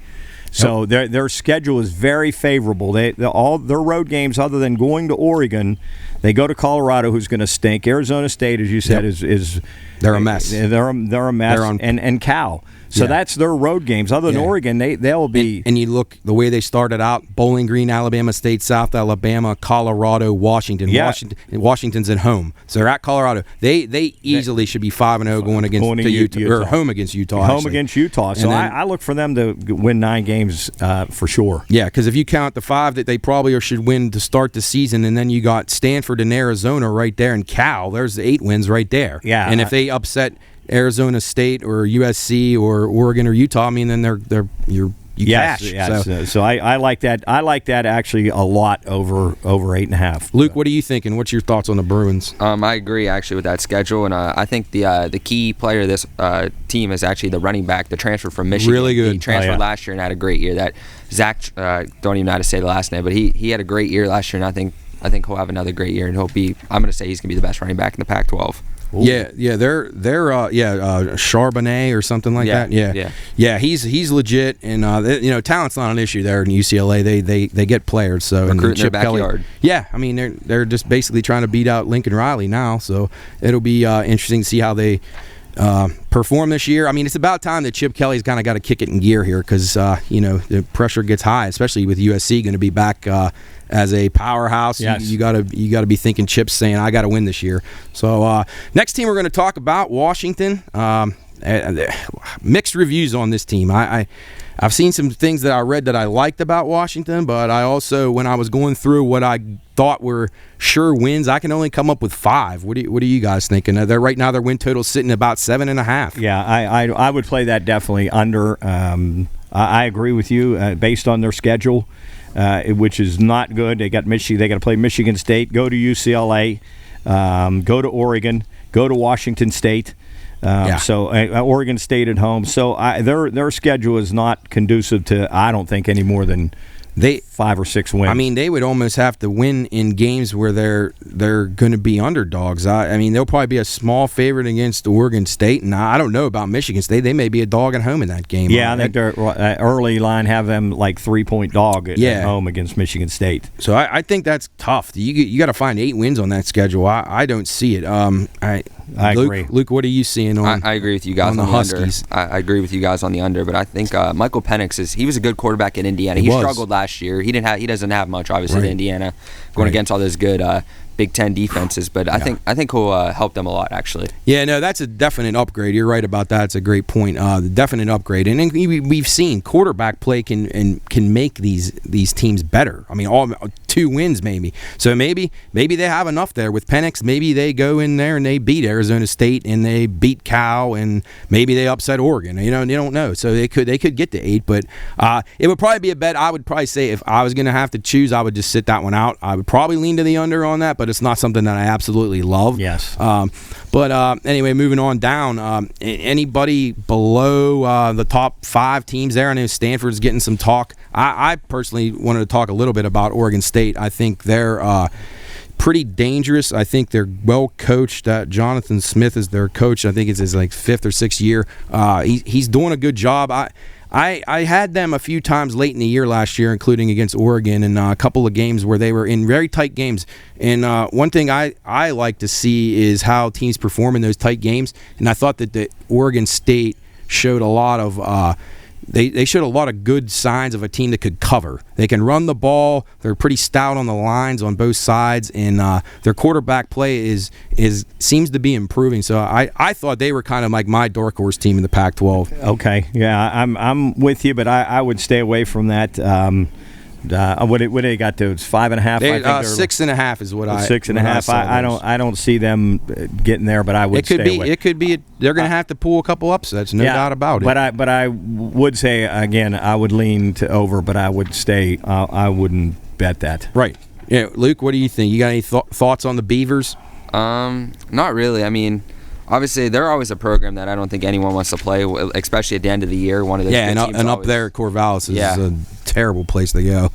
So their schedule is very favorable. All their road games, other than going to Oregon, they go to Colorado, who's going to stink. Arizona State, as you said, is they're a mess. They're a mess. And Cal. So that's their road games. Other than Oregon, they'll be. And you look the way they started out: Bowling Green, Alabama State, South Alabama, Colorado, Washington. Yeah. Washington's at home, so they're at Colorado. They easily should be 5-0 going against Utah, or home against Utah. Home against Utah. So I look for them to win 9 games for sure. Yeah, because if you count the 5 that they probably should win to start the season, and then you got Stanford and Arizona right there, and Cal, there's 8 wins right there. Yeah, and if they upset Arizona State or USC or Oregon or Utah, I mean, then you cash. Yes. So I like that. I like that actually a lot over 8.5. Luke, what are you thinking? What's your thoughts on the Bruins? I agree actually with that schedule, and I think the key player of this team is actually the running back, the transfer from Michigan. Really good. He transferred last year and had a great year. That Zach, don't even know how to say the last name, but he had a great year last year, and I think he'll have another great year, and I'm going to say he's going to be the best running back in the Pac-12. Ooh. Yeah, they're Charbonnet or something like that. Yeah. He's legit, and talent's not an issue there in UCLA. They get players, so recruiting their backyard. Yeah, I mean they're just basically trying to beat out Lincoln Riley now, so it'll be interesting to see how they perform this year. I mean, it's about time that Chip Kelly's kind of got to kick it in gear here because the pressure gets high, especially with USC going to be back as a powerhouse. Yes. You got to be thinking Chip's saying I got to win this year. So next team we're going to talk about, Washington. Mixed reviews on this team. I've seen some things that I read that I liked about Washington, but I also, when I was going through what I thought were sure wins, I can only come up with 5. What are you guys thinking? Right now their win total is sitting about 7.5. Yeah, I would play that definitely under. I agree with you based on their schedule, which is not good. They got Michigan. They got to play Michigan State, go to UCLA, go to Oregon, go to Washington State. So Oregon State at home. So their schedule is not conducive to, I don't think, any more than 5 or 6 wins. I mean, they would almost have to win in games where they're going to be underdogs. I mean, they'll probably be a small favorite against Oregon State, and I don't know about Michigan State. They may be a dog at home in that game. Yeah, I think their early line have them like 3-point dog at home against Michigan State. So I think that's tough. You got to find 8 wins on that schedule. I don't see it. I agree. Luke, what are you seeing on? I agree with you guys on the Huskies. Under. I agree with you guys on the under, but I think Michael Penix he was a good quarterback in Indiana. He struggled last year. He doesn't have much obviously in Indiana going against all those good Big Ten defenses, but I think he'll help them a lot actually. Yeah, no, that's a definite upgrade. You're right about that. It's a great point. The definite upgrade, and we've seen quarterback play can make these teams better. I mean, all 2 wins maybe. So maybe they have enough there with Penix. Maybe they go in there and they beat Arizona State and they beat Cal and maybe they upset Oregon. You don't know. So they could get to 8, but it would probably be a bet. I would probably say if I was going to have to choose, I would just sit that one out. I would probably lean to the under on that, but but it's not something that I absolutely love. Yes. But anyway, moving on down, anybody below the top 5 teams there? I know Stanford's getting some talk. I personally wanted to talk a little bit about Oregon State. I think they're pretty dangerous. I think they're well coached. Jonathan Smith is their coach. I think it's his 5th or 6th year. He's doing a good job. I had them a few times late in the year last year, including against Oregon, and a couple of games where they were in very tight games. And one thing I like to see is how teams perform in those tight games. And I thought that the Oregon State showed a lot of they showed a lot of good signs of a team that could cover. They can run the ball. They're pretty stout on the lines on both sides, and their quarterback play seems to be improving. So I thought they were kind of like my dark horse team in the Pac-12. Okay, yeah, I'm with you, but I would stay away from that. What they got to? It's 5.5. I think 6.5 is what I 6.5. I don't see them getting there, but I would. It could be. They're going to have to pull a couple upsets, no doubt about it. But I would say again, I would lean to over, but I would stay. I wouldn't bet that. Right. Yeah, Luke, what do you think? You got any thoughts on the Beavers? Not really. I mean, obviously, they're always a program that I don't think anyone wants to play, especially at the end of the year. One of those and up there at Corvallis is a terrible place to go.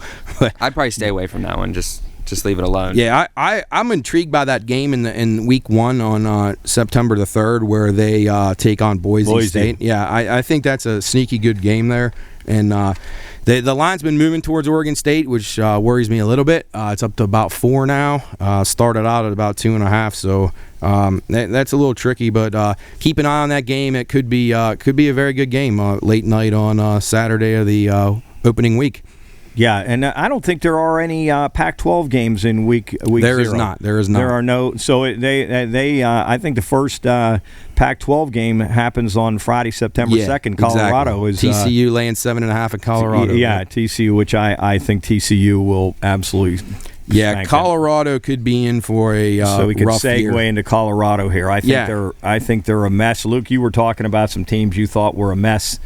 I'd probably stay away from that one. Just leave it alone. Yeah, I'm intrigued by that game in week 1 on September the 3rd, where they take on Boise State. Yeah, I think that's a sneaky good game there, and the line's been moving towards Oregon State, which worries me a little bit. It's up to about 4 now. Started out at about 2.5, so that's a little tricky. But keep an eye on that game. It could be a very good game late night on Saturday of the opening week. Yeah, and I don't think there are any Pac-12 games in week 0. There is not. There are no. So they I think the first Pac-12 game happens on Friday, September 2nd. Colorado exactly. is TCU laying 7.5 at Colorado. Yeah, TCU, which I think TCU will absolutely. Yeah, Colorado could be in for a so we could rough segue year. into Colorado here. I think they're a mess. Luke, you were talking about some teams you thought were a mess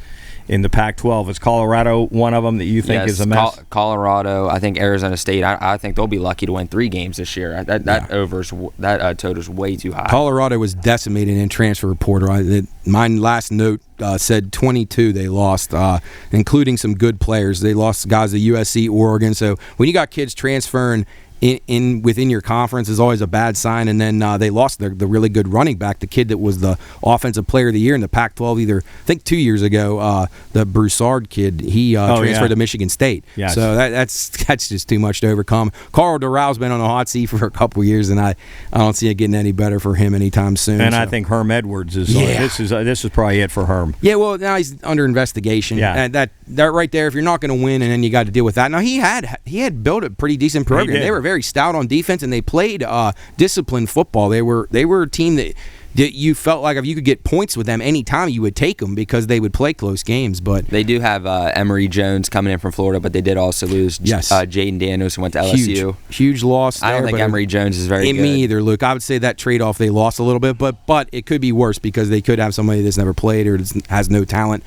in the Pac-12. Is Colorado one of them that you think is a mess? Colorado, I think Arizona State. I think they'll be lucky to win 3 games this year. That total's way too high. Colorado was decimated in transfer portal. My last note said 22 they lost, including some good players. They lost guys to USC, Oregon. So when you got kids transferring within your conference is always a bad sign. And then they lost the really good running back, the kid that was the offensive player of the year in the Pac-12 I think 2 years ago, the Broussard kid. He transferred to Michigan State. Yes. So that's just too much to overcome. Carl Doural's been on the hot seat for a couple years, and I don't see it getting any better for him anytime soon. And I think Herm Edwards is this is probably it for Herm. Yeah, well, now he's under investigation. Yeah. And that right there, if you're not going to win and then you got to deal with that. Now, he had built a pretty decent program. They were very stout on defense, and they played disciplined football. They were a team that you felt like if you could get points with them anytime, you would take them because they would play close games. But they do have Emory Jones coming in from Florida, but they did also lose Jaden Daniels, who went to LSU. Huge loss there. I don't think Emory Jones is very good. Me either, Luke. I would say that trade-off, they lost a little bit, but it could be worse because they could have somebody that's never played or has no talent.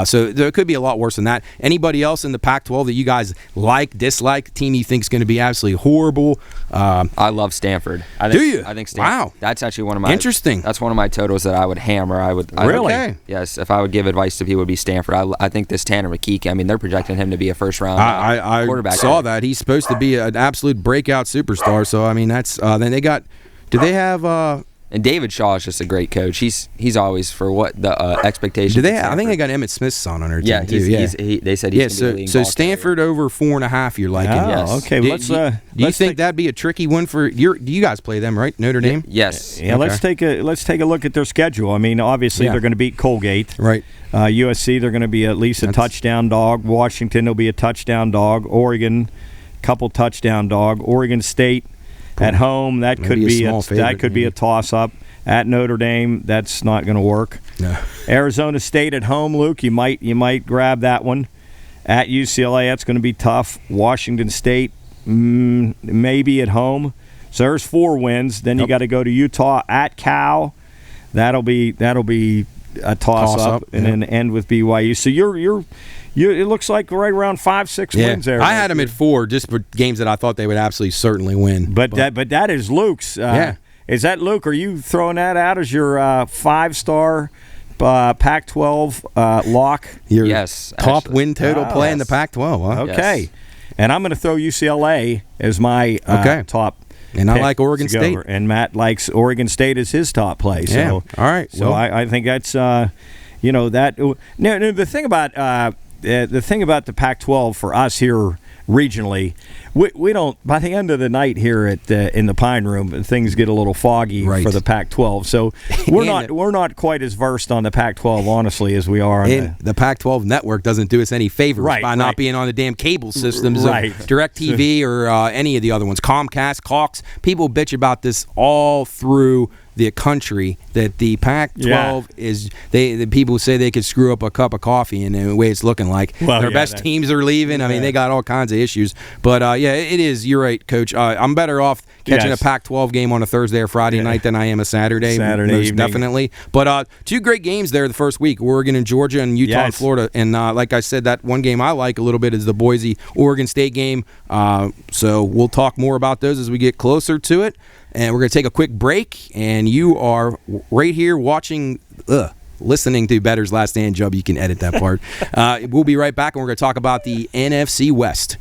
So there could be a lot worse than that. Anybody else in the Pac-12 that you guys dislike, team you think is going to be absolutely horrible? I love Stanford. Do you? I think Stanford. Wow. That's actually one of my... Interesting. That's one of my totals that I would hammer. Really? Okay. Yes, if I would give advice to people, it would be Stanford. I think this Tanner McKee, I mean, they're projecting him to be a first-round quarterback. I saw that. He's supposed to be an absolute breakout superstar. So, I mean, that's then they got – do they have and David Shaw is just a great coach. He's always for what the expectations. Do they? I think they got Emmett Smith's son on their team too. They said he's going to be so Stanford over 4.5. You're liking? Yes. Okay. Do you think that'd be a tricky one for you? Do you guys play them, right? Notre Dame. Yes. Yeah. Okay. Let's take a look at their schedule. I mean, obviously they're going to beat Colgate. Right. USC, they're going to be at least a touchdown dog. Washington will be a touchdown dog. Oregon, couple touchdown dog. Oregon State at home, that could be a toss-up. At Notre Dame, that's not going to work. No. Arizona State at home, Luke, you might grab that one. At UCLA, that's going to be tough. Washington State, maybe at home. So there's 4 wins. Then you got to go to Utah at Cal. That'll be a toss-up, and then end with BYU. So it looks like right around 5-6 wins there. I had them at 4, just for games that I thought they would absolutely certainly win. But that is Luke's. Is that Luke? Are you throwing that out as your 5-star Pac-12 lock? Your yes, top actually. win total play in the Pac-12. Huh? Okay. Yes. And I'm going to throw UCLA as my top. And I like Oregon State. And Matt likes Oregon State as his top play. So, yeah. All right. So I think that's that. No, the thing about the Pac-12 for us here regionally, we don't. By the end of the night here in the Pine Room, things get a little foggy for the Pac-12. So we're not quite as versed on the Pac-12, honestly, as we are. The Pac-12 network doesn't do us any favors by not being on the damn cable systems of DirecTV or any of the other ones. Comcast, Cox. People bitch about this all through the country, that the Pac-12 is the people say they could screw up a cup of coffee, and the way it's looking like their best teams are leaving. I mean, they got all kinds of issues. But it is. You're right, Coach. I'm better off catching a Pac-12 game on a Thursday or Friday night than I am a Saturday most evening. Definitely. But 2 great games there the first week: Oregon and Georgia, and Utah and Florida. And like I said, that one game I like a little bit is the Boise Oregon State game. So we'll talk more about those as we get closer to it. And we're going to take a quick break, and you are right here listening to Bettor's Last Stand. Job, you can edit that part. We'll be right back, and we're going to talk about the NFC West.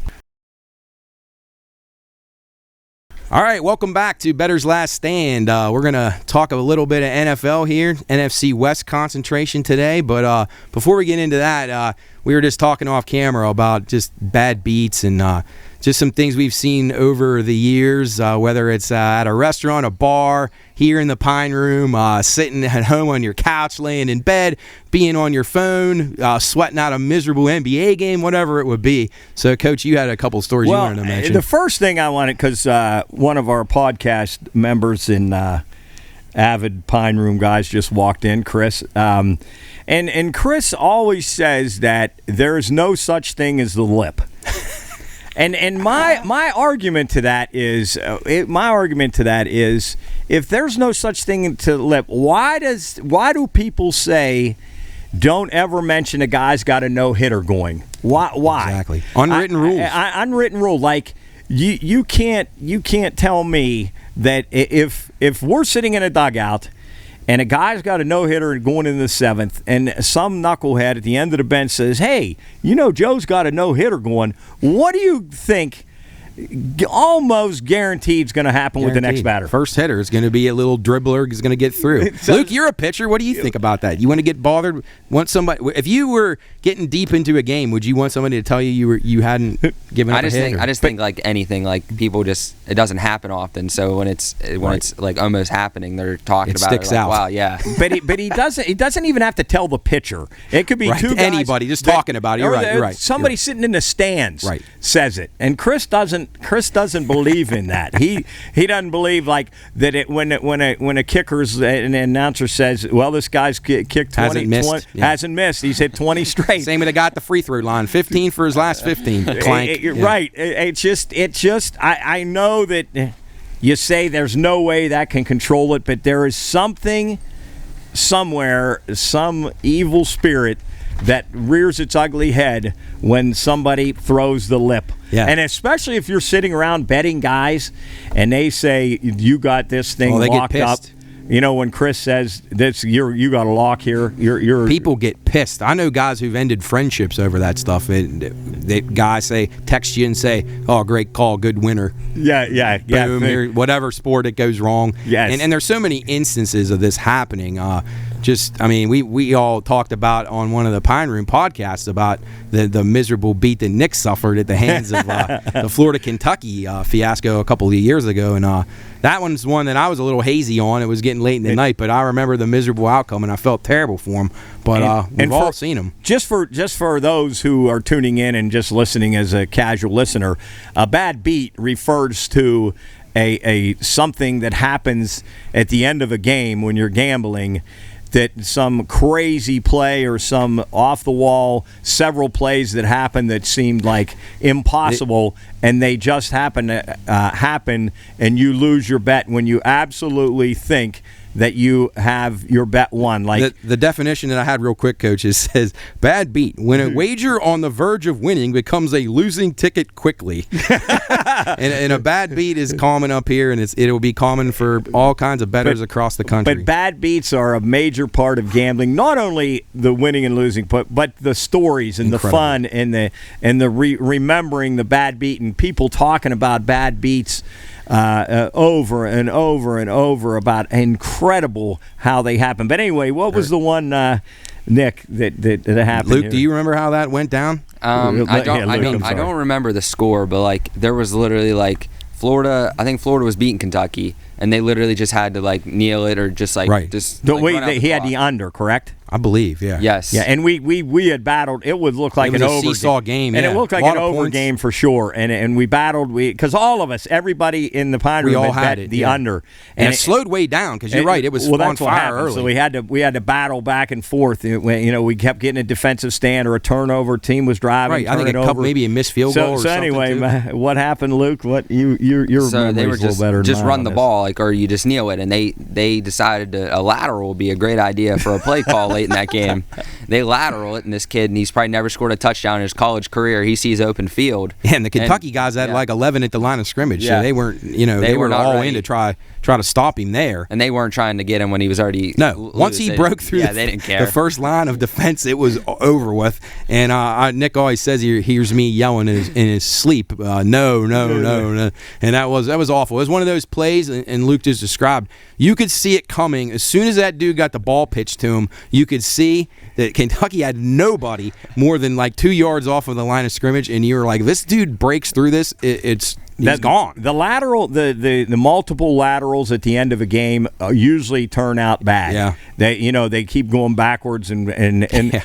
All right, welcome back to Bettor's Last Stand. We're going to talk a little bit of NFL here, NFC West concentration today. But before we get into that, we were just talking off camera about just bad beats and just some things we've seen over the years, whether it's at a restaurant, a bar, here in the Pine Room, sitting at home on your couch, laying in bed, being on your phone, sweating out a miserable NBA game, whatever it would be. So, Coach, you had a couple stories you wanted to mention. The first thing I wanted, because one of our podcast members and avid Pine Room guys just walked in, Chris. And Chris always says that there is no such thing as the lip. And my argument to that is if there's no such thing to lip, why do people say don't ever mention a guy's got a no-hitter going? Why? Exactly. Unwritten rules. Unwritten rule. Like you can't tell me that if we're sitting in a dugout and a guy's got a no-hitter going in the 7th, and some knucklehead at the end of the bench says, hey, Joe's got a no-hitter going, what do you think almost guaranteed is going to happen with the next batter? First hitter is going to be a little dribbler, is going to get through. Luke, you're a pitcher. What do you think about that? You want to get bothered? Want somebody? If you were getting deep into a game, would you want somebody to tell you hadn't given up a hit? I just think like anything, like people just, it doesn't happen often. So when it's like almost happening, they're talking about it. Sticks out. Wow, yeah. But he doesn't even have to tell the pitcher. It could be two guys, anybody just talking about it. You're right. Somebody sitting in the stands says it, and Chris doesn't believe in that. He doesn't believe like that. When a kicker's an announcer says, "Well, this guy's kicked 20, hasn't missed. He's hit 20 straight." Same with the guy at the free throw line, 15 for his last 15. Clank. Right. It's just. I know that you say there's no way that can control it, but there is something somewhere, some evil spirit that rears its ugly head when somebody throws the lip. Yeah. And especially if you're sitting around betting guys and they say, you got this thing locked up. When Chris says this, you got a lock here. You're people get pissed. I know guys who've ended friendships over that stuff. Guys text you and say, "Oh, great call, good winner." Yeah. Boom, whatever sport it goes wrong. Yes. And there's so many instances of this happening. We all talked about on one of the Pine Room podcasts about the miserable beat that Nick suffered at the hands of the Florida-Kentucky fiasco a couple of years ago, and that one's one that I was a little hazy on. It was getting late in the night, but I remember the miserable outcome, and I felt terrible for him. But we've all seen him. Just for those who are tuning in and just listening as a casual listener, a bad beat refers to a something that happens at the end of a game when you're gambling, that some crazy play or some off-the-wall several plays that happened that seemed like impossible, and they just happen to happen, and you lose your bet when you absolutely think that you have your bet won. Like the definition that I had real quick, Coach, says bad beat when a wager on the verge of winning becomes a losing ticket quickly. and a bad beat is common up here, and it'll be common for all kinds of bettors across the country. But bad beats are a major part of gambling. Not only the winning and losing, but the stories and the fun and the remembering the bad beat and people talking about bad beats over and over and over about incredible how they happen. But anyway, what was the one, Nick, that happened? Luke, here? do you remember how that went down? I don't remember the score, but like there was literally like Florida. I think Florida was beating Kentucky, and they literally just had to like kneel it or just like just. He had the under, correct? I believe, yeah. Yes. Yeah, and we had battled. It would look like an over seesaw game, and it looked like an over game for sure. And we battled. because all of us, everybody in the Pine Room had bet the under, and it slowed way down because you're right. It was on fire early. So we had to battle back and forth. We kept getting a defensive stand or a turnover. Team was driving. Right. I think maybe a missed field goal. So anyway, what happened, Luke? What your so they were just better than run the ball, like, or you just kneel it, and they decided a lateral would be a great idea for a play call late in that game. They lateral it, and this kid, and he's probably never scored a touchdown in his college career. He sees open field. Yeah, and the Kentucky guys had like 11 at the line of scrimmage, so they weren't, they were all ready. In to try to stop him there. And they weren't trying to get him when he was already once he broke through they didn't care. The first line of defense, it was over with. And Nick always says he hears me yelling in his sleep, no, and that was awful. It was one of those plays, and Luke just described. You could see it coming as soon as that dude got the ball pitched to him. You could see that Kentucky had nobody more than like 2 yards off of the line of scrimmage, and you were like, this dude breaks through this. He's gone. The lateral, the multiple laterals at the end of a game usually turn out bad. Yeah, they keep going backwards, and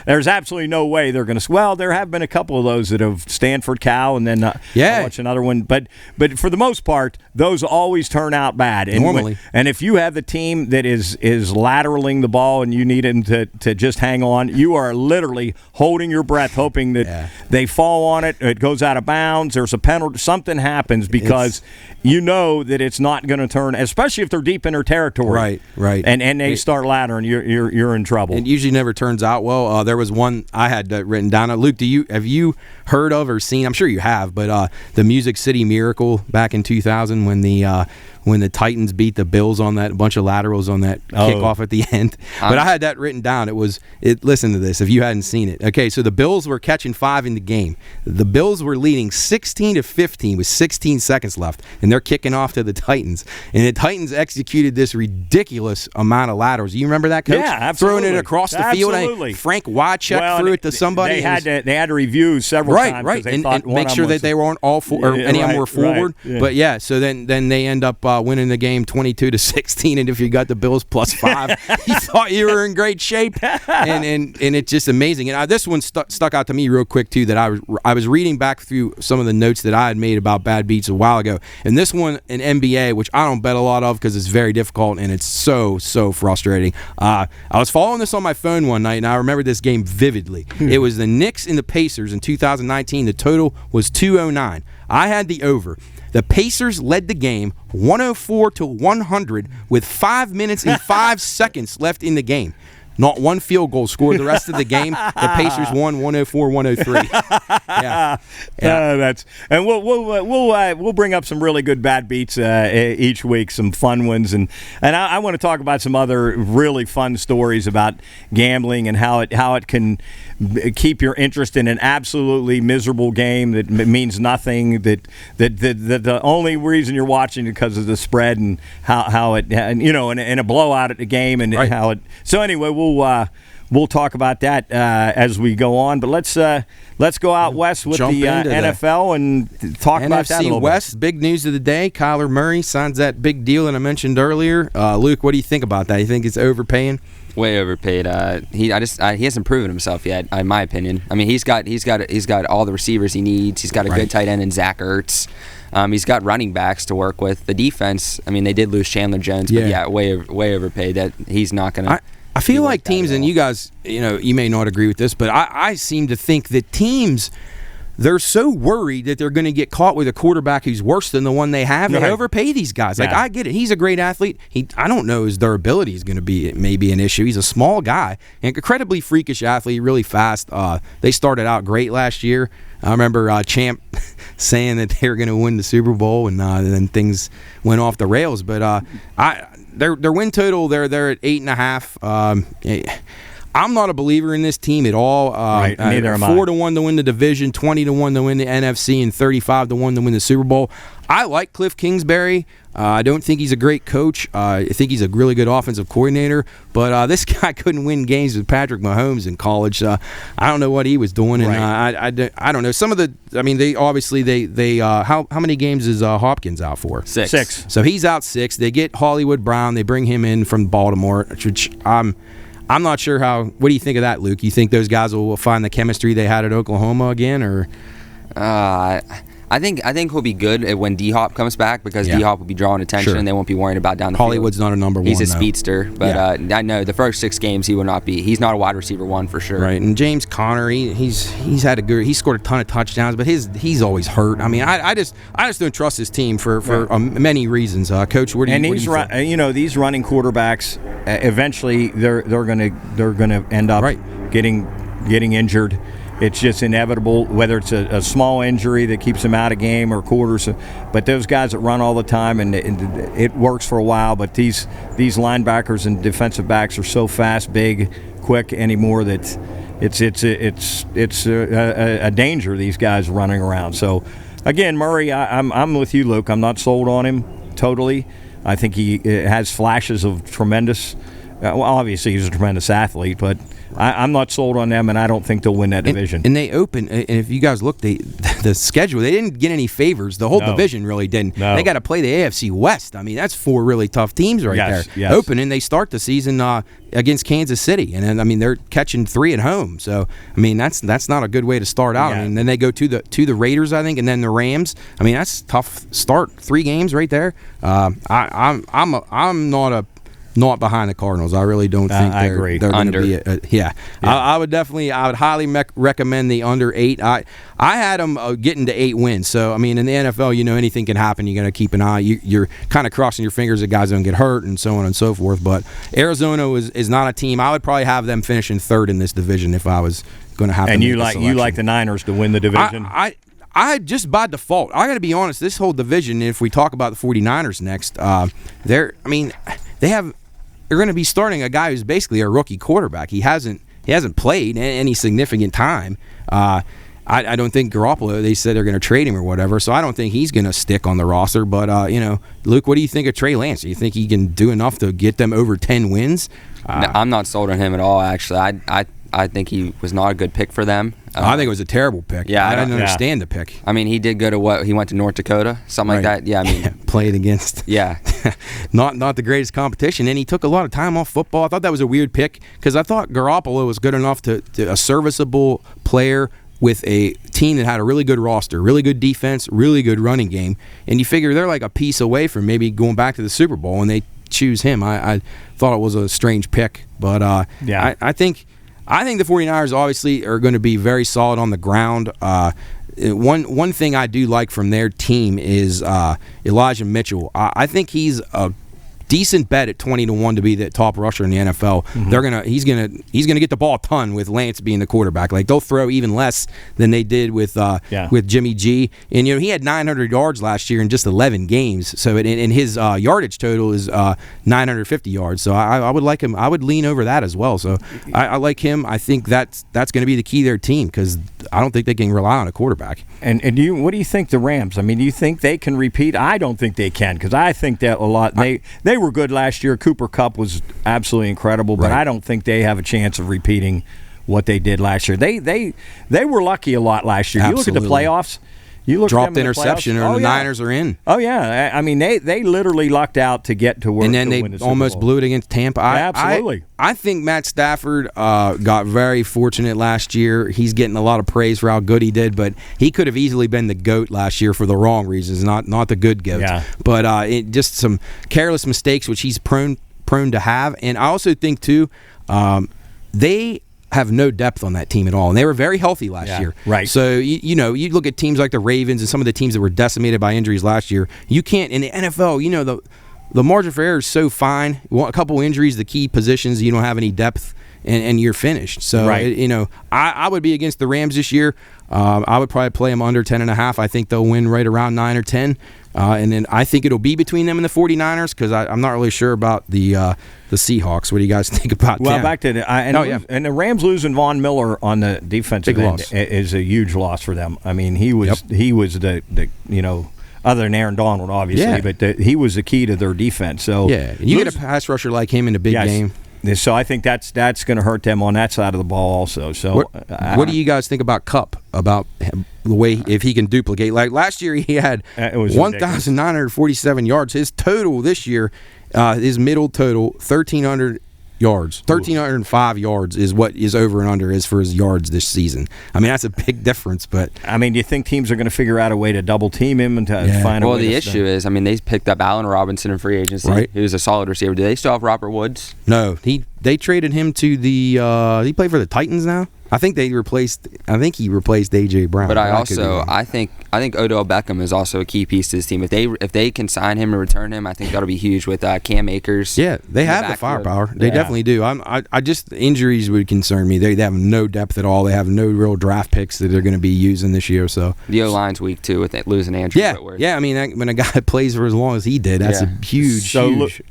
there's absolutely no way they're going to. Well, there have been a couple of those that have Stanford Cal, and then I'll watch another one. But for the most part, those always turn out bad. And normally, and if you have the team that is lateraling the ball and you need them to just hang on, you are literally holding your breath, hoping that they fall on it. It goes out of bounds. There's a penalty. Something happens. Because you know that it's not going to turn, especially if they're deep in their territory. Right. And they start laddering, you're in trouble. It usually never turns out well. There was one I had written down. Luke, have you heard of or seen? I'm sure you have, but the Music City Miracle back in 2000 when the Titans beat the Bills on that bunch of laterals on that kickoff at the end. But I had that written down. Listen to this if you hadn't seen it. Okay, so the Bills were catching 5 in the game. The Bills were leading 16-15 with 16 seconds left, and they're kicking off to the Titans. And the Titans executed this ridiculous amount of laterals. You remember that, Coach? Yeah, absolutely. Throwing it across the field. Frank Wycheck threw it to somebody. They had to review several times. Right, and make sure that they weren't all or any of them were forward. Right, yeah. But yeah, so then they end up winning the game 22-16, and if you got the Bills +5, you thought you were in great shape, and it's just amazing. And this one stuck out to me real quick too. That I was reading back through some of the notes that I had made about bad beats a while ago, and this one in NBA, which I don't bet a lot of because it's very difficult and it's so frustrating. I was following this on my phone one night, and I remember this game vividly. It was the Knicks and the Pacers in 2019. The total was 209. I had the over. The Pacers led the game 104-100 with 5 minutes and 5 seconds left in the game. Not one field goal scored the rest of the game. The Pacers won 104-103. Yeah. And we'll bring up some really good bad beats each week, some fun ones, and I want to talk about some other really fun stories about gambling and how it can keep your interest in an absolutely miserable game that means nothing. That the only reason you're watching is because of the spread and how it and a blowout at the game and how it. So anyway, we'll talk about that as we go on. But let's go out west with the NFL and talk about that a little NFC West, big news of the day. Kyler Murray signs that big deal that I mentioned earlier. Luke, what do you think about that? You think it's overpaying? Way overpaid. He hasn't proven himself yet, in my opinion. I mean, he's got all the receivers he needs. He's got a good tight end in Zach Ertz. He's got running backs to work with. The defense. I mean, they did lose Chandler Jones, but way overpaid. That he's not gonna. I feel like teams, and you guys, you may not agree with this, but I seem to think that teams they're so worried that they're going to get caught with a quarterback who's worse than the one they have. They overpay these guys. Like, I get it. He's a great athlete. I don't know his durability is going to be maybe an issue. He's a small guy, an incredibly freakish athlete, really fast. They started out great last year. I remember Champ saying that they were going to win the Super Bowl, and then things went off the rails. But their win total, they're at 8.5. I'm not a believer in this team at all. Right, neither am I. 4-1 to win the division, 20-1 to win the NFC, and 35-1 to win the Super Bowl. I like Cliff Kingsbury. I don't think he's a great coach. I think he's a really good offensive coordinator. But this guy couldn't win games with Patrick Mahomes in college. I don't know what he was doing, and I don't know. Some of the, I mean, they obviously how many games is Hopkins out for? 6. So he's out 6. They get Hollywood Brown. They bring him in from Baltimore, which I'm not sure how. What do you think of that, Luke? You think those guys will find the chemistry they had at Oklahoma again, or? I think he'll be good when D-Hop comes back, because D-Hop will be drawing attention and they won't be worrying about down the Hollywood's field. not a number one. He's a speedster, but I know the first 6 games he will not be. He's not a wide receiver 1 for sure. Right, and James Conner, he's had a good. He scored a ton of touchdowns, but he's always hurt. I mean, I just don't trust his team for many reasons. Coach, what do you? And these running quarterbacks, eventually they're gonna end up getting injured. It's just inevitable, whether it's a small injury that keeps them out of game or quarters. But those guys that run all the time, and it works for a while. But these linebackers and defensive backs are so fast, big, quick anymore that it's a danger. These guys running around. So again, Murray, I'm with you, Luke. I'm not sold on him totally. I think he has flashes of tremendous. Well, obviously he's a tremendous athlete, but I'm not sold on them, and I don't think they'll win that division. And they open, and if you guys look, the schedule, they didn't get any favors. The whole division really didn't. No. They got to play the AFC West. I mean, that's 4 really tough teams there. Yes. Opening, they start the season against Kansas City, and then, I mean, they're catching 3 at home. So, I mean, that's not a good way to start out. Yeah. I mean, then they go to the Raiders, I think, and then the Rams. I mean, that's a tough start. 3 games right there. I'm not behind the Cardinals. I really don't think they're going to be I would highly recommend the under 8. I had them getting to 8 wins. So, I mean, in the NFL, anything can happen. You got to keep an eye. You're kind of crossing your fingers that guys don't get hurt and so on and so forth. But Arizona is not a team. I would probably have them finishing 3rd in this division if I was going to have. And you like the Niners to win the division? I just by default. I got to be honest. This whole division, if we talk about the 49ers next, they're going to be starting a guy who's basically a rookie quarterback. He hasn't played any significant time. I don't think Garoppolo, they said they're going to trade him or whatever, so I don't think he's going to stick on the roster. But, Luke, what do you think of Trey Lance? Do you think he can do enough to get them over 10 wins? No, I'm not sold on him at all, actually. I think he was not a good pick for them. I think it was a terrible pick. Yeah, I didn't understand the pick. I mean, he did go to he went to North Dakota, something like that. Yeah, I mean, played against. Yeah, not the greatest competition, and he took a lot of time off football. I thought that was a weird pick because I thought Garoppolo was good enough to a serviceable player with a team that had a really good roster, really good defense, really good running game, and you figure they're like a piece away from maybe going back to the Super Bowl, and they choose him. I thought it was a strange pick, but I think the 49ers obviously are going to be very solid on the ground. One thing I do like from their team is Elijah Mitchell. I think he's a decent bet at 20-1 to be the top rusher in the NFL. Mm-hmm. He's gonna get the ball a ton with Lance being the quarterback. Like they'll throw even less than they did with Jimmy G. And he had 900 yards last year in just 11 games. So in his yardage total is 950 yards. So I would like him. I would lean over that as well. So I like him. I think that's going to be the key to their team because I don't think they can rely on a quarterback. And what do you think the Rams? I mean, do you think they can repeat? I don't think they can because I think that a lot. They were good last year. Cooper Kupp was absolutely incredible, but I don't think they have a chance of repeating what they did last year. They were lucky a lot last year. Absolutely. You look at the playoffs. You look dropped interception, and the Niners are in. Oh yeah, I mean they literally lucked out to get to where. And then they almost blew it against Tampa. Absolutely. I think Matt Stafford got very fortunate last year. He's getting a lot of praise for how good he did, but he could have easily been the GOAT last year for the wrong reasons, not the good GOAT. Yeah. But just some careless mistakes, which he's prone to have. And I also think too, they have no depth on that team at all, and they were very healthy last year. Right. So you look at teams like the Ravens and some of the teams that were decimated by injuries last year. You can't in the NFL. The margin for error is so fine. A couple injuries, the key positions, you don't have any depth, and you're finished. So I would be against the Rams this year. I would probably play them under 10.5. I think they'll win right around 9 or 10. And then I think it'll be between them and the 49ers because I'm not really sure about the Seahawks. What do you guys think about that? Well, back to and the Rams losing Von Miller on the defensive end is a huge loss for them. I mean, he was the other than Aaron Donald, obviously, but he was the key to their defense. So you get a pass rusher like him in a big game. So I think that's going to hurt them on that side of the ball also. So what do you guys think about Kupp, about the way if he can duplicate? Like last year he had 1,947 yards. His total this year, his middle total, 1,300 yards. 1,305 yards is what is over and under is for his yards this season. I mean, that's a big difference. But I mean, do you think teams are going to figure out a way to double team him and to find a way? Well, the issue is, I mean, they picked up Allen Robinson in free agency. Right. He was a solid receiver. Do they still have Robert Woods? No, they traded him to the. He played for the Titans now. I think he replaced A.J. Brown. But I think Odell Beckham is also a key piece to this team. If they can sign him and return him, I think that'll be huge with Cam Akers. Yeah, they have the firepower. They definitely do. I just injuries would concern me. They have no depth at all. They have no real draft picks that they're going to be using this year. So the O-line's weak too with losing Andrew Whitworth. Yeah. I mean, when a guy plays for as long as he did, that's a huge.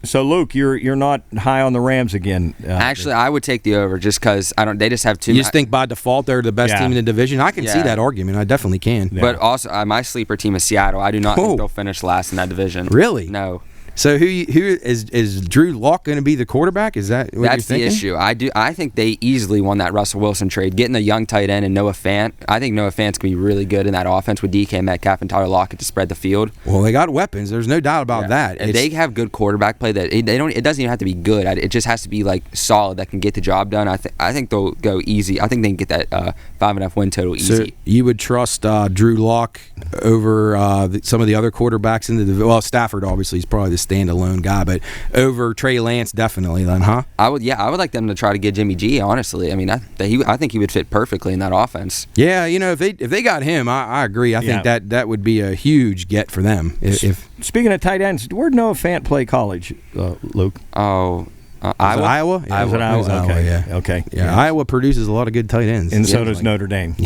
So Luke, you're not high on the Rams again. Actually, I would take the over just because they just have too. You just think by default they're the best team in the division? I can see that argument. I definitely can. Yeah. But also, my sleeper team is Seattle. I do not think they'll finish last in that division. Really? No. So who is Drew Lock going to be the quarterback? Is that what you're thinking? That's the issue. I think they easily won that Russell Wilson trade. Getting a young tight end and Noah Fant. I think Noah Fant's going to be really good in that offense with DK Metcalf and Tyler Lockett to spread the field. Well, they got weapons. There's no doubt about that. And they have good quarterback play. That it doesn't even have to be good. It just has to be like solid that can get the job done. I think they'll go easy. I think they can get that 5.5 win total easy. So you would trust Drew Lock over some of the other quarterbacks in the division? Well, Stafford obviously is probably the standalone guy. But over Trey Lance, definitely, then, huh? I would like them to try to get Jimmy G. Honestly, I mean, I think he would fit perfectly in that offense. Yeah, if they got him, I agree. I think that would be a huge get for them. If speaking of tight ends, where'd Noah Fant play college, Luke? Iowa. Iowa. Okay. Okay. Yeah, Iowa produces a lot of good tight ends, and so does Notre Dame.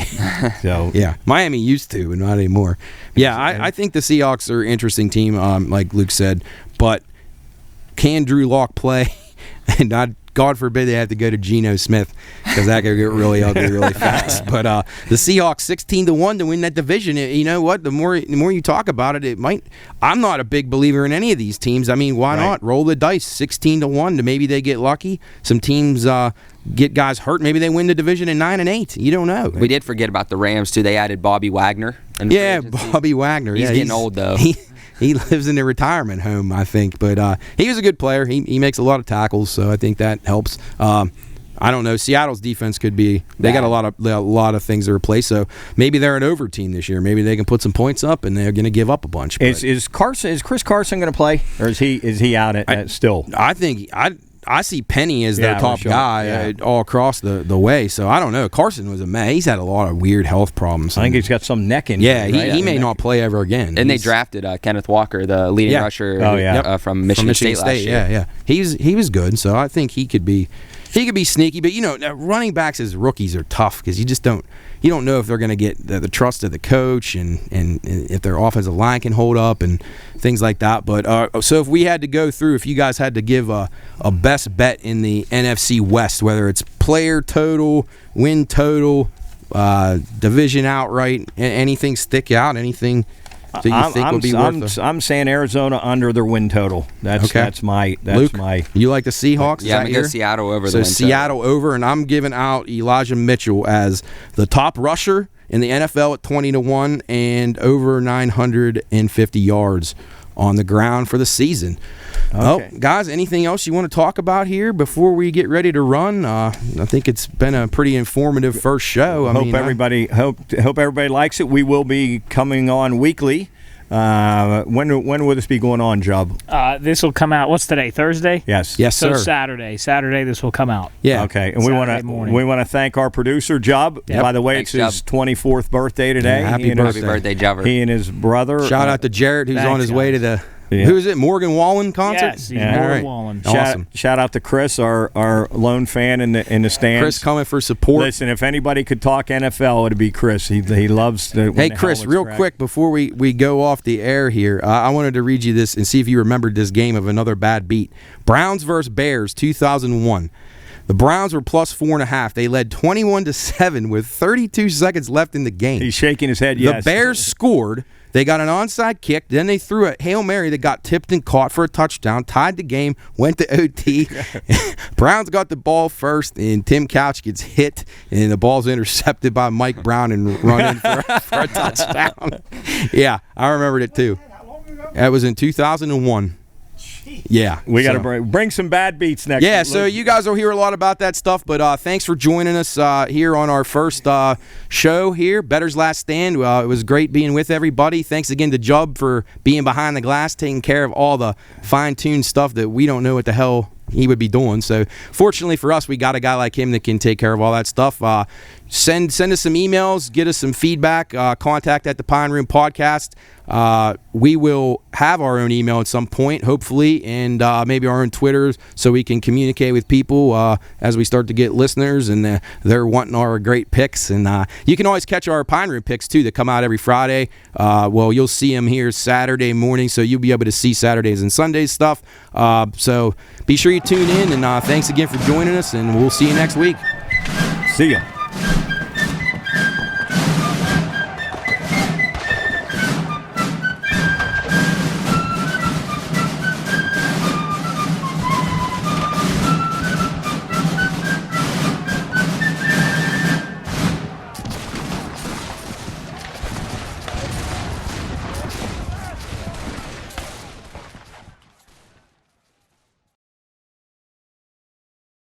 So Miami used to, but not anymore. Yeah, I think the Seahawks are an interesting team, like Luke said, but. Can Drew Lock play? And God forbid they have to go to Geno Smith because that could get really ugly really fast. But the Seahawks 16-1 to win that division. You know what? The more you talk about it, it might. I'm not a big believer in any of these teams. I mean, why not roll the dice 16-1 to maybe they get lucky. Some teams get guys hurt. Maybe they win the division in 9-8. You don't know. We did forget about the Rams too. They added Bobby Wagner. Bobby Wagner. He's getting old though. He lives in a retirement home, I think, but he was a good player. He makes a lot of tackles, so I think that helps. I don't know. Seattle's defense could be. They got a lot of things to replace. So maybe they're an over team this year. Maybe they can put some points up, and they're going to give up a bunch. Is Chris Carson going to play, or is he out still? I think I see Penny as their top guy all across the way. So I don't know. Carson was a man. He's had a lot of weird health problems. I think he's got some neck injury. Yeah, he may not play ever again. And they drafted Kenneth Walker, the leading rusher from Michigan State last year. Yeah. He was good. So I think he could be sneaky. But running backs as rookies are tough because you just don't know if they're going to get the trust of the coach and if their offensive line can hold up and things like that. But so if we had to go through, if you guys had to give a best bet in the NFC West, whether it's player total, win total, division outright, anything stick out, anything that you think would be worth I'm saying Arizona under their win total. That's my Luke, you like the Seahawks? Yeah, I'm going to go Seattle over the win total. So Seattle over, and I'm giving out Elijah Mitchell as the top rusher in the NFL at 20-1 and over 950 yards on the ground for the season. Okay. Well, guys, anything else you want to talk about here before we get ready to run? I think it's been a pretty informative first show. Hope everybody likes it. We will be coming on weekly When will this be going on, Job? This will come out. What's today? Thursday? Yes. Yes, So sir. Saturday this will come out. Yeah. Okay, and Saturday morning. we want to thank our producer, Job. Yep. By the way, Thanks, it's his 24th birthday today. Yeah, happy He and his- Happy birthday, Jubber. He and his brother. Shout out to Jared, who's Thanks, on his way to the Yeah. who is it? Morgan Wallen concert. Yes, he's Yeah. Morgan All right. Wallen. Awesome. Shout out to Chris, our lone fan in the stands. Chris coming for support. Listen, if anybody could talk NFL, it'd be Chris. He loves the. Hey, Chris, real quick before we go off the air here, I wanted to read you this and see if you remembered this game of another bad beat. Browns versus Bears, 2001. The Browns were plus 4.5. They led 21-7 with 32 seconds left in the game. He's shaking his head. The Yes. Bears scored. They got an onside kick. Then they threw a Hail Mary that got tipped and caught for a touchdown, tied the game, went to OT. Browns got the ball first, and Tim Couch gets hit, and the ball's intercepted by Mike Brown and run in for a touchdown. Yeah, I remembered it too. That was in 2001. Yeah. We got to so- bring some bad beats next. Yeah, so you guys will hear a lot about that stuff, but thanks for joining us here on our first show here, Bettor's Last Stand. It was great being with everybody. Thanks again to Jub for being behind the glass, taking care of all the fine-tuned stuff that we don't know what the hell he would be doing. So fortunately for us, we got a guy like him that can take care of all that stuff. Send us some emails, get us some feedback, contact at the Pine Room Podcast. We will have our own email at some point, hopefully, and maybe our own Twitters so we can communicate with people as we start to get listeners, and they're wanting our great picks. And you can always catch our Pine Room picks, too, that come out every Friday. Well, you'll see them here Saturday morning, so you'll be able to see Saturdays and Sundays stuff. So be sure you tune in, and thanks again for joining us, and we'll see you next week. See ya.